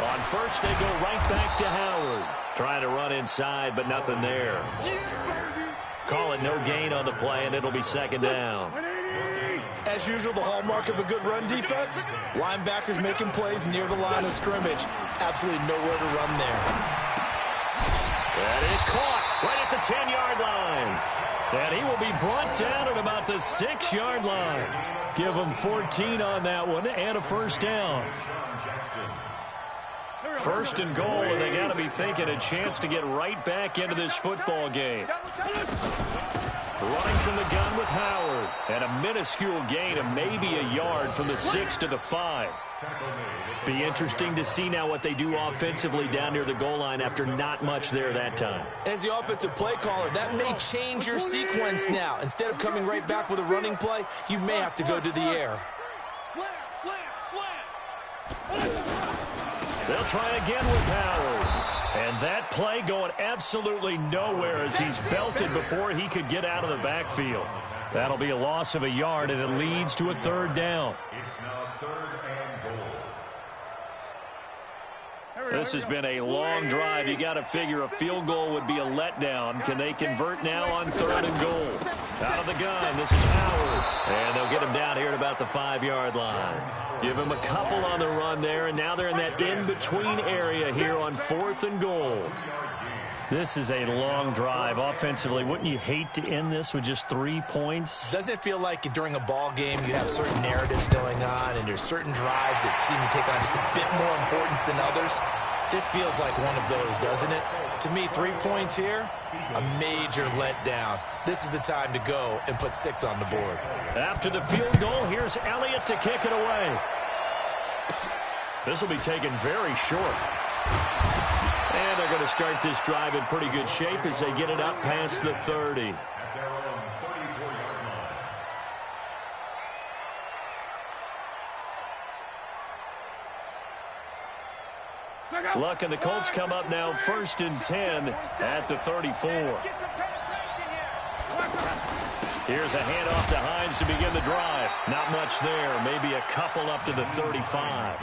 On first, they go right back to Howard. Trying to run inside, but nothing there. Call it no gain on the play, and it'll be 2nd down. As usual, the hallmark of a good run defense, linebackers making plays near the line of scrimmage. Absolutely nowhere to run there. That is caught right at the 10-yard line. And he will be brought down at about the 6-yard line. Give him 14 on that one and a first down. 1st and goal, and they got to be thinking a chance to get right back into this football game. Running from the gun with Howard. And a minuscule gain of maybe a yard from the 6 to the 5. Be interesting to see now what they do offensively down near the goal line after not much there that time. As the offensive play caller, that may change your sequence now. Instead of coming right back with a running play, you may have to go to the air. Slam. They'll try again with Howard. And that play going absolutely nowhere as he's belted before he could get out of the backfield. That'll be a loss of a yard, and it leads to a 3rd down. It's now 3rd and goal. This has been a long drive. You got to figure a field goal would be a letdown. Can they convert now on 3rd and goal? Out of the gun, this is Howard. And they'll get him down here at about the 5-yard line. Give him a couple on the run there, and now they're in that in-between area here on 4th and goal. This is a long drive offensively. Wouldn't you hate to end this with just 3 points? Doesn't it feel like during a ball game you have certain narratives going on and there's certain drives that seem to take on just a bit more importance than others? This feels like one of those, doesn't it? To me, 3 points here, a major letdown. This is the time to go and put 6 on the board. After the field goal, here's Elliott to kick it away. This will be taken very short. And they're going to start this drive in pretty good shape as they get it up past the 30. Luck and the Colts come up now 1st and 10 at the 34. Here's a handoff to Hines to begin the drive. Not much there. Maybe a couple up to the 35.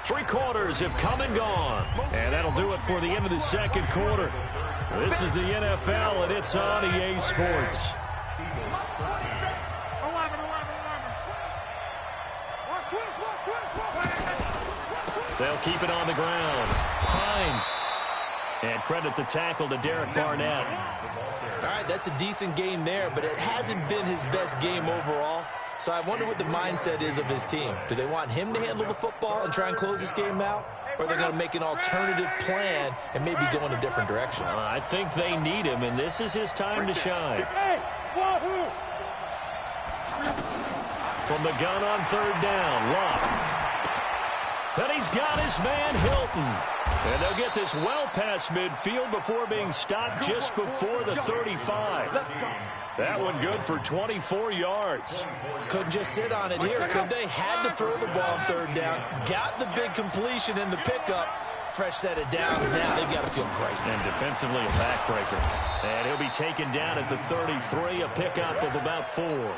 Three quarters have come and gone. And that'll do it for the end of the second quarter. This is the NFL, and it's on EA Sports. They'll keep it on the ground. Hines. And credit the tackle to Derek Barnett. All right, that's a decent game there, but it hasn't been his best game overall. So I wonder what the mindset is of his team. Do they want him to handle the football and try and close this game out? Or are they going to make an alternative plan and maybe go in a different direction? I think they need him, and this is his time to shine. From the gun on third down, Locke. And he's got his man, Hilton. And they'll get this well past midfield before being stopped just before the 35. That one good for 24 yards. Couldn't just sit on it here, could they? Had to throw the ball on third down. Got the big completion in the pickup. Fresh set of downs now. They've got to feel great. And defensively, a backbreaker. And he'll be taken down at the 33, a pickup of about 4.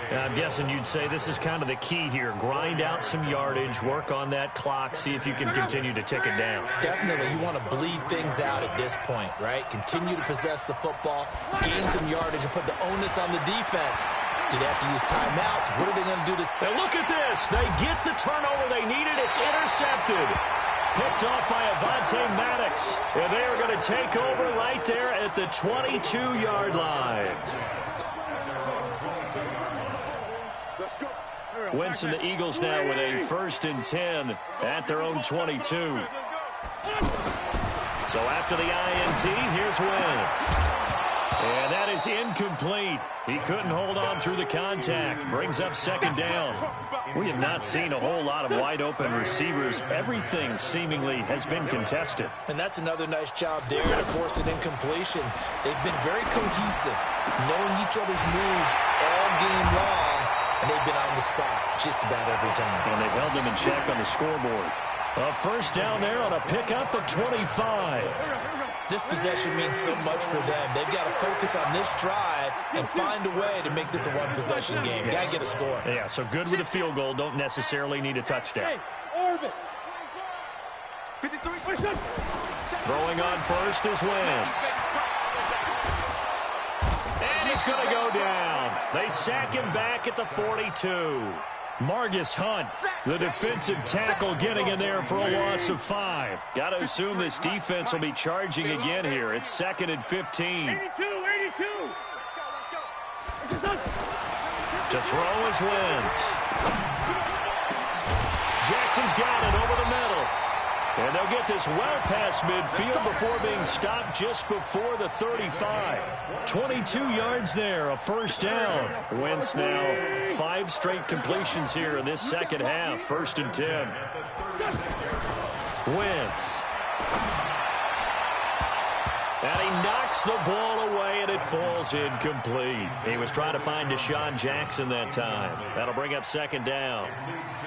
I'm guessing you'd say this is kind of the key here. Grind out some yardage, work on that clock, see if you can continue to tick it down. Definitely. You want to bleed things out at this point, right? Continue to possess the football, gain some yardage, and put the onus on the defense. Do they have to use timeouts? What are they going to do this? And look at this. They get the turnover they needed. It's intercepted. Picked off by Avonte Maddox. And they are going to take over right there at the 22-yard line. Wentz and the Eagles now with a 1st and 10 at their own 22. So after the INT, here's Wentz. And that is incomplete. He couldn't hold on through the contact. Brings up 2nd down. We have not seen a whole lot of wide-open receivers. Everything seemingly has been contested. And that's another nice job there to force an incompletion. They've been very cohesive, knowing each other's moves all game long. And they've been on the spot just about every time. And they've held them in check on the scoreboard. A 1st down there on a pickup of 25. This possession means so much for them. They've got to focus on this drive and find a way to make this a one-possession game. Yes. Got to get a score. Yeah, so good with a field goal. Don't necessarily need a touchdown. Throwing on first is Wentz. And he's going to go down. They sack him back at the 42. Margus Hunt, the defensive tackle, getting in there for a loss of 5. Got to assume this defense will be charging again here. It's 2nd and 15. 82. To throw is Wentz. Jackson's got it over the middle. And they'll get this well past midfield before being stopped just before the 35. 22 yards there, a 1st down. Wentz now 5 straight completions here in this second half. 1st and 10. Wentz. And he knocks the ball away, and it falls incomplete. He was trying to find Deshaun Jackson that time. That'll bring up 2nd down.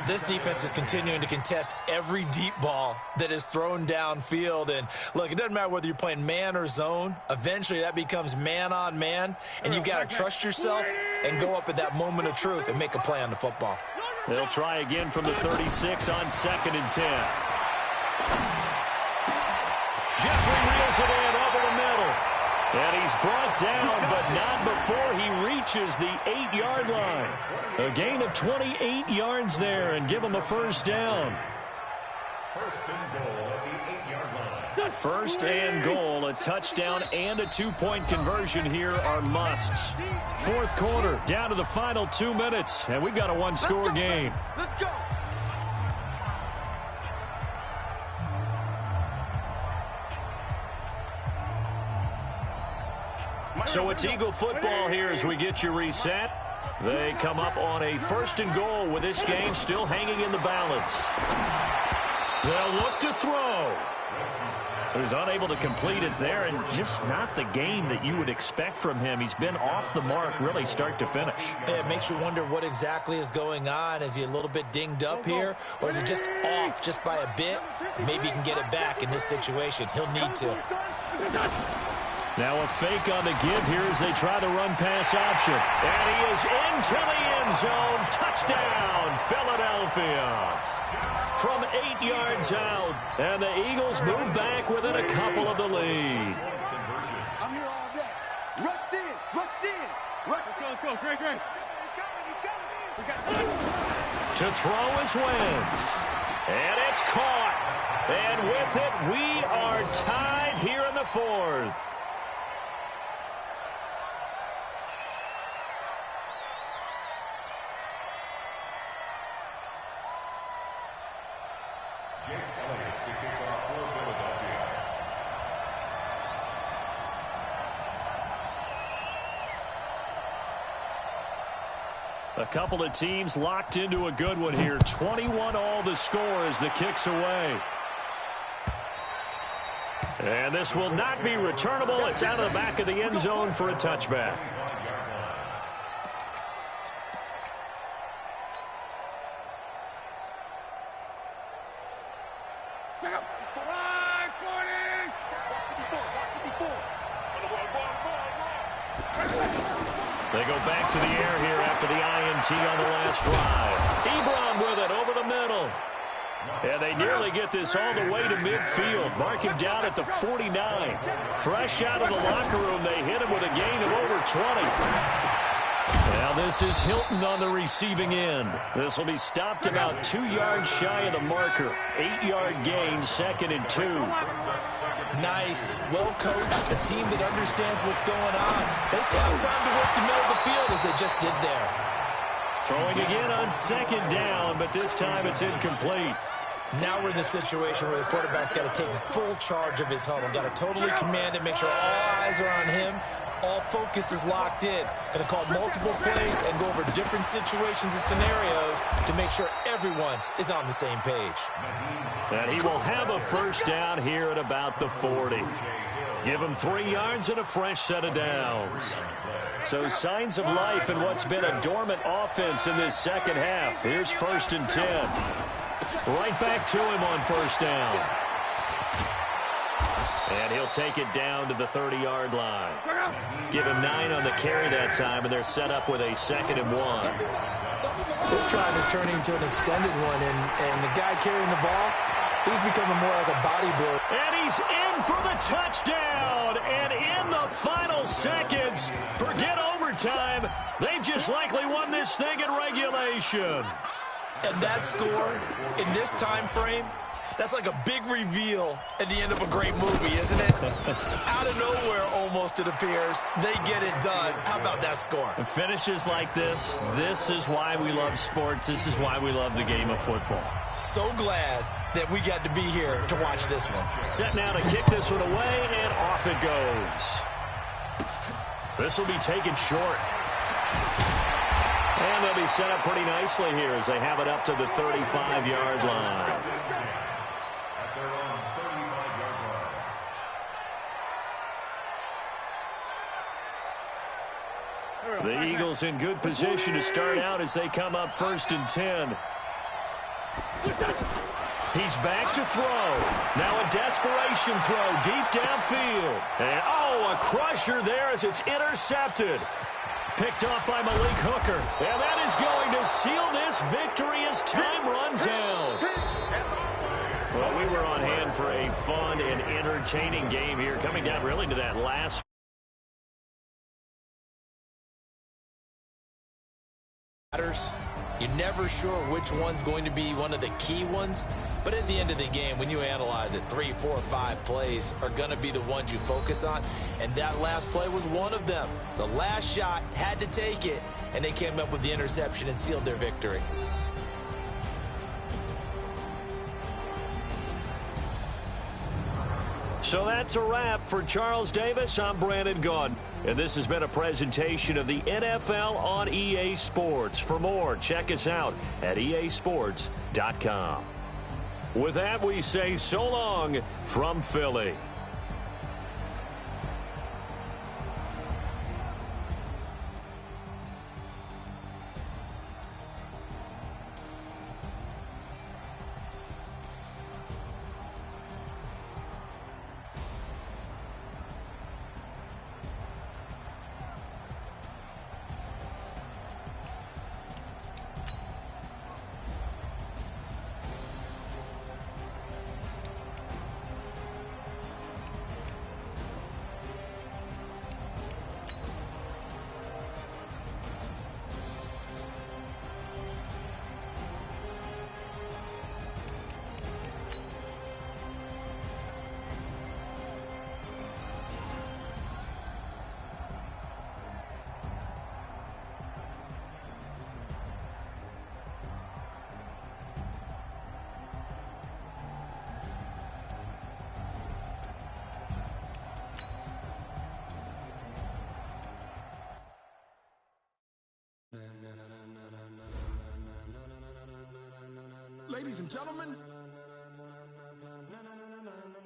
This defense is continuing to contest every deep ball that is thrown downfield. And, look, it doesn't matter whether you're playing man or zone. Eventually, that becomes man on man, and you've got to trust yourself and go up at that moment of truth and make a play on the football. They'll try again from the 36 on 2nd and 10. Jeffrey reels it in over the middle. And he's brought down, but not before he reaches the 8-yard line. A gain of 28 yards there and give him a 1st down. 1st and goal, a touchdown and a 2-point conversion here are musts. 4th quarter, down to the final 2 minutes, and we've got a 1-score game. Let's go. So it's Eagle football here as we get you reset. They come up on a 1st and goal with this game still hanging in the balance. They'll look to throw. So he's unable to complete it there, and just not the game that you would expect from him. He's been off the mark really start to finish. Yeah, it makes you wonder what exactly is going on. Is he a little bit dinged up here, or is it just off just by a bit? Maybe he can get it back in this situation. He'll need to. Now a fake on the give here as they try the run-pass option. And he is into the end end zone. Touchdown, Philadelphia. From 8 yards out, and the Eagles move back within a couple of the lead. I'm here all day. Rush in, rush in, rush in. Go, great. He's coming. To throw is Wentz. And it's caught. And with it, we are tied here in the fourth. A couple of teams locked into a good one here. 21 all the score as the kick's away. And this will not be returnable. It's out of the back of the end zone for a touchback. They go back to the air here after the INT on the last drive. Ebron with it over the middle. And they nearly get this all the way to midfield. Mark him down at the 49. Fresh out of the locker room, they hit him with a gain of over 20. Now this is Hilton on the receiving end. This will be stopped about 2 yards shy of the marker. 8-yard gain, 2nd and 2. Nice, well-coached, a team that understands what's going on. They still have time to work the middle of the field as they just did there. Throwing again on 2nd down, but this time it's incomplete. Now we're in the situation where the quarterback's got to take full charge of his huddle. Got to totally command it, make sure all eyes are on him. All focus is locked in. Going to call multiple plays and go over different situations and scenarios to make sure everyone is on the same page. And he will have a first down here at about the 40. Give him 3 yards and a fresh set of downs. So signs of life in what's been a dormant offense in this second half. Here's 1st and 10. Right back to him on first down. And he'll take it down to the 30-yard line. Give him 9 on the carry that time, and they're set up with a 2nd and 1. This drive is turning into an extended one, and the guy carrying the ball, he's becoming more like a body blow. And he's in for the touchdown. And in the final seconds, forget overtime. They've just likely won this thing in regulation. And that score in this time frame, that's like a big reveal at the end of a great movie, isn't it? Out of nowhere, almost, it appears. They get it done. How about that score? And finishes like this is why we love sports. This is why we love the game of football. So glad that we got to be here to watch this one. Set now to kick this one away, and off it goes. This will be taken short. And they'll be set up pretty nicely here as they have it up to the 35-yard line. The Eagles in good position to start out as they come up 1st and 10. He's back to throw. Now a desperation throw deep downfield. And, a crusher there as it's intercepted. Picked off by Malik Hooker. And that is going to seal this victory as time runs out. Well, we were on hand for a fun and entertaining game here, coming down really to that last. You're never sure which one's going to be one of the key ones, but at the end of the game, when you analyze it, 3, 4, 5 plays are going to be the ones you focus on, and that last play was one of them. The last shot had to take it, and they came up with the interception and sealed their victory. So that's a wrap for Charles Davis. I'm Brandon Gunn. And this has been a presentation of the NFL on EA Sports. For more, check us out at easports.com. With that, we say so long from Philly. Ladies and gentlemen.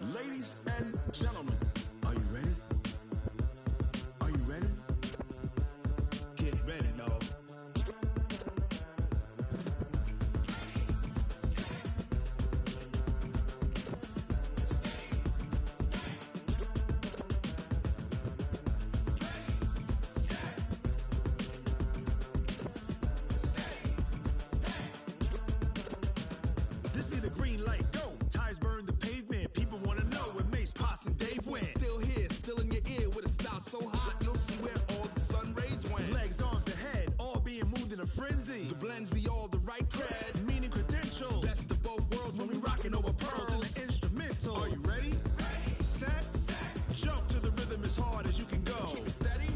Ladies and gentlemen. Are you ready? Are you ready? Get ready, y'all. This be the green light, go. Tires burn the pavement. People want to know where Mace, Poss, and Dave went. Still here, still in your ear with a style so hot, you'll see where all the sun rays went. Legs, arms, and head, all being moved in a frenzy. The blends be all the right cred, meaning credential. Best of both worlds when we rockin' over pearls in the instrumental. Are you ready? Set, jump to the rhythm as hard as you can go. Keep it steady,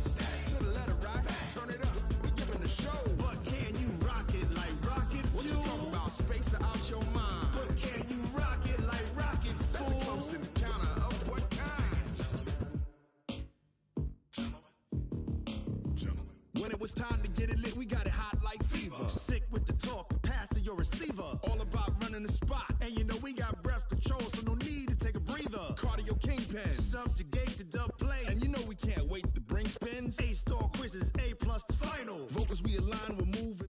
to the letter rock, turn it up, we giving the show. But can you rock it like rocket fuel? What you talking about, space or out your mind? But can you rock it like rockets, fool? That's a close encounter of what kind? Gentlemen. When it was time to get it lit, we got it hot like fever. Sick with the talk, passing your receiver. All about running the spot. And you know we got breath control, so no need to take a breather. Cardio kingpin, subjugate the dub play. And you know we can't wait to bring spins. A-star quizzes, A+ the final. Vocals we align, we're moving.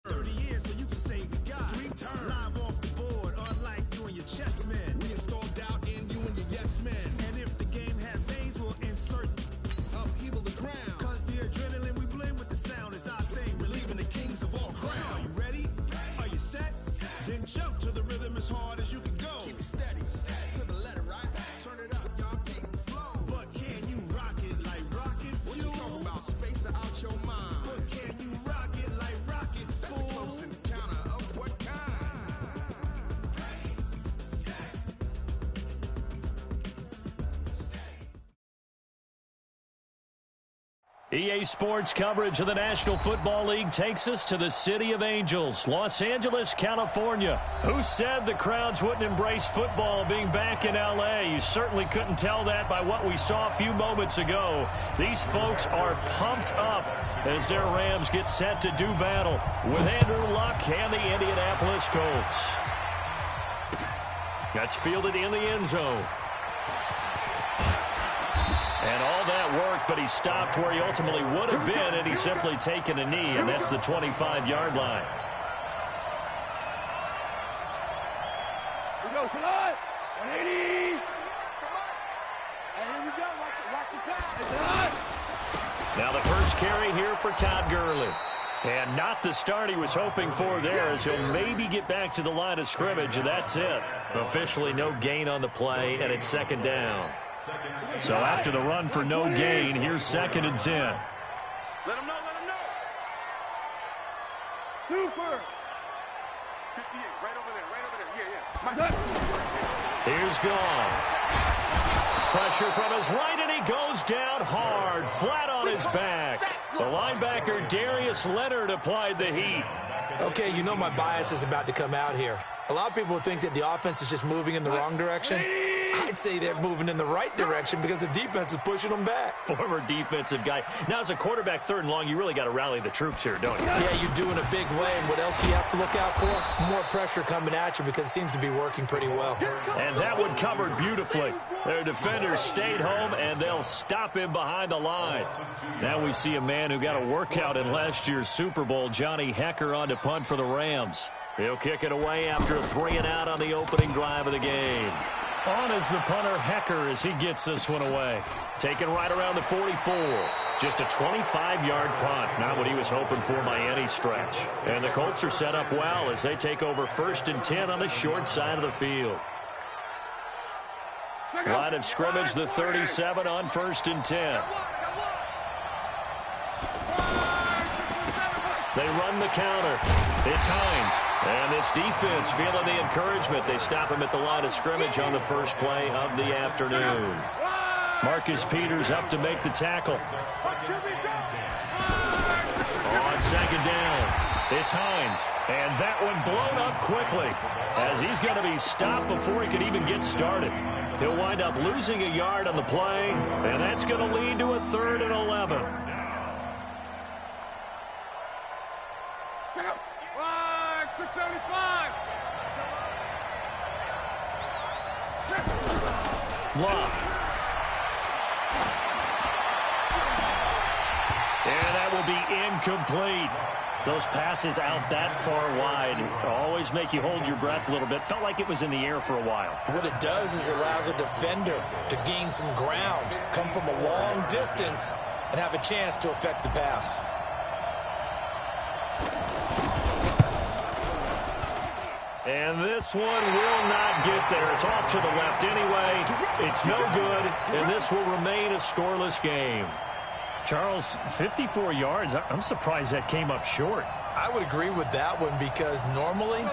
30 years, so you can say we got 3 turns. Live off the board, unlike you and your chess men. We installed doubt in you and your yes men. And if the game had veins, we'll insert upheaval the ground. Cause the adrenaline we blend with the sound is our thing, relieving the kings of all crowns. So are you ready? Are you set? Then jump to the rhythm as hard as you can go. Keep it steady, to the letter, right? Turn it up, y'all keep the flow. But can you rock it like rocket fuel? What you talking about, space or out your mind? But can you rock it like rockets, fool? That's a close encounter of what kind? EA Sports coverage of the National Football League takes us to the City of Angels, Los Angeles, California. Who said the crowds wouldn't embrace football being back in L.A.? You certainly couldn't tell that by what we saw a few moments ago. These folks are pumped up as their Rams get set to do battle with Andrew Luck and the Indianapolis Colts. That's fielded in the end zone. And all that work, but he stopped where he ultimately would have been, and he's simply taken a knee, and that's the 25-yard line. Here we go, tonight. 180. And here we go. Watch the pass. Now the first carry here for Todd Gurley. And not the start he was hoping for there, as he'll maybe get back to the line of scrimmage, and that's it. Officially no gain on the play, and it's second down. So after the run for no gain, here's 2nd and 10. Let him know, let him know. Super. 58, right over there. Yeah. Here's gone. Pressure from his right, and he goes down hard, flat on his back. The linebacker, Darius Leonard, applied the heat. Okay, you know my bias is about to come out here. A lot of people think that the offense is just moving in the wrong direction. I'd say they're moving in the right direction because the defense is pushing them back. Former defensive guy. Now, as a quarterback, 3rd and long, you really got to rally the troops here, don't you? Yeah, you do in a big way. And what else do you have to look out for? More pressure coming at you because it seems to be working pretty well. And that one covered beautifully. Their defenders stayed home, and they'll stop him behind the line. Now we see a man who got a workout in last year's Super Bowl, Johnny Hekker, on to punt for the Rams. He'll kick it away after a 3-and-out on the opening drive of the game. On is the punter, Hekker, as he gets this one away. Taken right around the 44. Just a 25-yard punt. Not what he was hoping for by any stretch. And the Colts are set up well as they take over 1st and 10 on the short side of the field. Line of scrimmage, the 37 on 1st and 10. They run the counter. It's Hines. And this defense feeling the encouragement. They stop him at the line of scrimmage on the first play of the afternoon. Marcus Peters up to make the tackle. On 2nd down, it's Hines. And that one blown up quickly as he's going to be stopped before he can even get started. He'll wind up losing a yard on the play, and that's going to lead to a 3rd and 11. 675. Love. And that will be incomplete. Those passes out that far wide always make you hold your breath a little bit. Felt like it was in the air for a while. What it does is it allows a defender to gain some ground, come from a long distance, and have a chance to affect the pass. And this one will not get there. It's off to the left anyway. It's no good, and this will remain a scoreless game. Charles, 54 yards. I'm surprised that came up short. I would agree with that one because normally,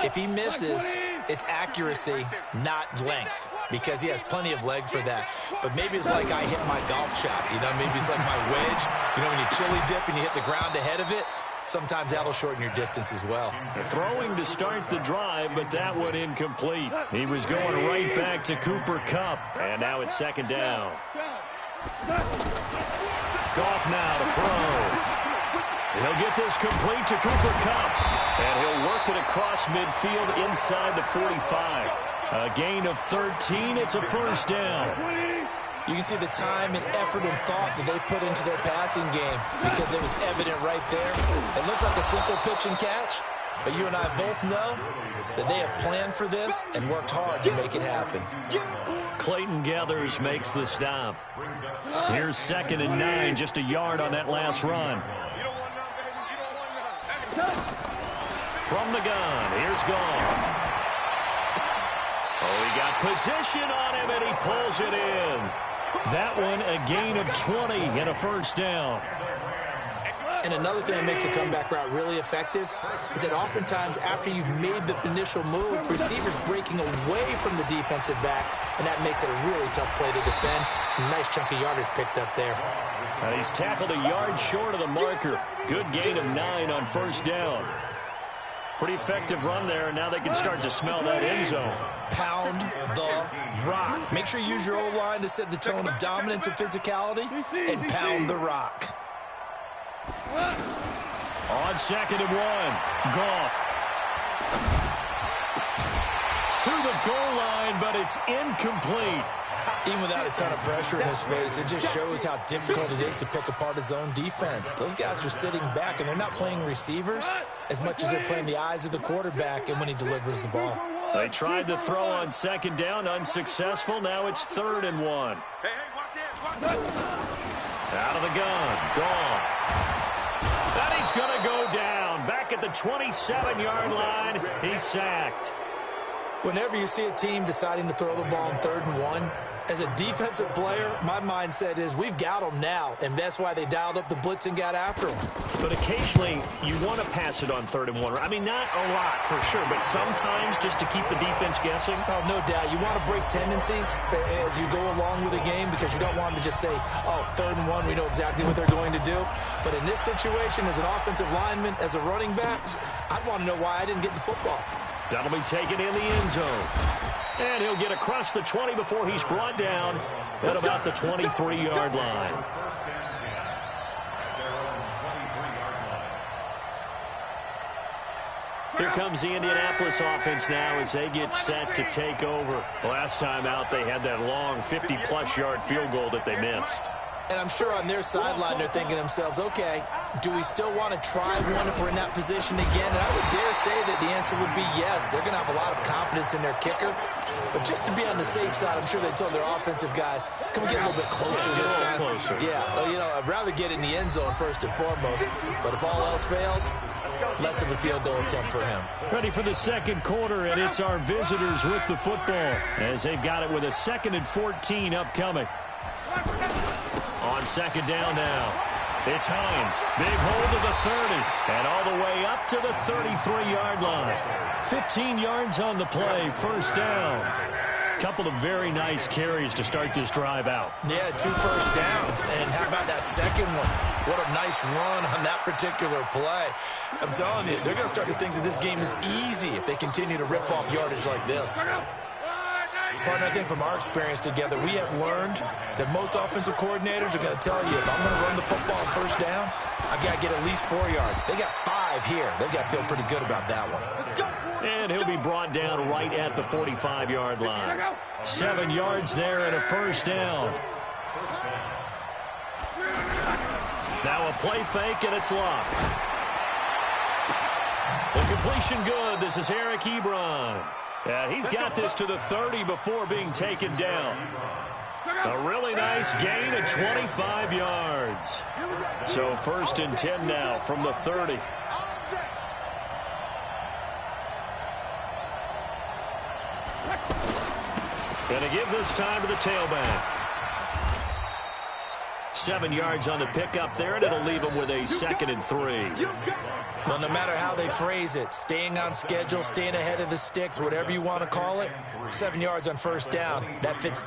if he misses, it's accuracy, not length, because he has plenty of leg for that. But maybe it's like I hit my golf shot. You know, maybe it's like my wedge. You know, when you chili dip and you hit the ground ahead of it, sometimes that'll shorten your distance as well. Throwing to start the drive, but that one incomplete. He was going right back to Cooper Kupp, and now it's second down. Goff now to throw. He'll get this complete to Cooper Kupp, and he'll work it across midfield inside the 45. A gain of 13. It's a first down. You can see the time and effort and thought that they put into their passing game because it was evident right there. It looks like a simple pitch and catch, but you and I both know that they have planned for this and worked hard to make it happen. Clayton Gathers makes the stop. Here's 2nd and 9, just a yard on that last run. From the gun, here's Goff. Oh, he got position on him, and he pulls it in. That one, a gain of 20 and a first down. And another thing that makes the comeback route really effective is that oftentimes after you've made the initial move, receivers breaking away from the defensive back, and that makes it a really tough play to defend. A nice chunk of yardage picked up there. And he's tackled a yard short of the marker. Good gain of 9 on first down. Pretty effective run there, and now they can start to smell that end zone. Pound the rock. Make sure you use your O-line to set the tone of dominance and physicality, and pound the rock. On 2nd and 1, Goff. To the goal line, but it's incomplete. Even without a ton of pressure in his face, it just shows how difficult it is to pick apart his own defense. Those guys are sitting back, and they're not playing receivers as much as they're playing the eyes of the quarterback and when he delivers the ball. They tried to throw on 2nd down, unsuccessful. Now it's 3rd and 1. Out of the gun, Goff. And he's going to go down. Back at the 27-yard line, he's sacked. Whenever you see a team deciding to throw the ball on 3rd and 1, as a defensive player, my mindset is we've got them now, and that's why they dialed up the blitz and got after them. But occasionally, you want to pass it on 3rd and 1. I mean, not a lot for sure, but sometimes just to keep the defense guessing. Oh, no doubt. You want to break tendencies as you go along with the game because you don't want them to just say, oh, 3rd and 1, we know exactly what they're going to do. But in this situation, as an offensive lineman, as a running back, I'd want to know why I didn't get the football. That'll be taken in the end zone. And he'll get across the 20 before he's brought down at about the 23-yard line. Here comes the Indianapolis offense now as they get set to take over. Last time out, they had that long 50-plus yard field goal that they missed. And I'm sure on their sideline they're thinking to themselves, okay, do we still want to try one if we're in that position again? And I would dare say that the answer would be yes. They're going to have a lot of confidence in their kicker. But just to be on the safe side, I'm sure they told their offensive guys, can we get a little bit closer this time? Yeah, well, you know, I'd rather get in the end zone first and foremost. But if all else fails, less of a field goal attempt for him. Ready for the second quarter, and it's our visitors with the football as they've got it with a 2nd and 14 upcoming. On 2nd down now. It's Hines. Big hole to the 30. And all the way up to the 33-yard line. 15 yards on the play. First down. Couple of very nice carries to start this drive out. Yeah, 2 first downs. And how about that second one? What a nice run on that particular play. I'm telling you, they're going to start to think that this game is easy if they continue to rip off yardage like this. Partner, I think from our experience together, we have learned that most offensive coordinators are going to tell you, if I'm going to run the football on first down, I've got to get at least 4 yards. They got 5 here. They've got to feel pretty good about that one. And he'll be brought down right at the 45-yard line. 7 yards there and a first down. Now a play fake, and it's locked. The completion good. This is Eric Ebron. Yeah, he's got this to the 30 before being taken down. A really nice gain of 25 yards. So 1st and 10 now from the 30. Going to give this time to the tailback. 7 yards on the pickup there, and it'll leave him with a 2nd and 3. Well, no matter how they phrase it, staying on schedule, staying ahead of the sticks, whatever you want to call it, 7 yards on first down, that fits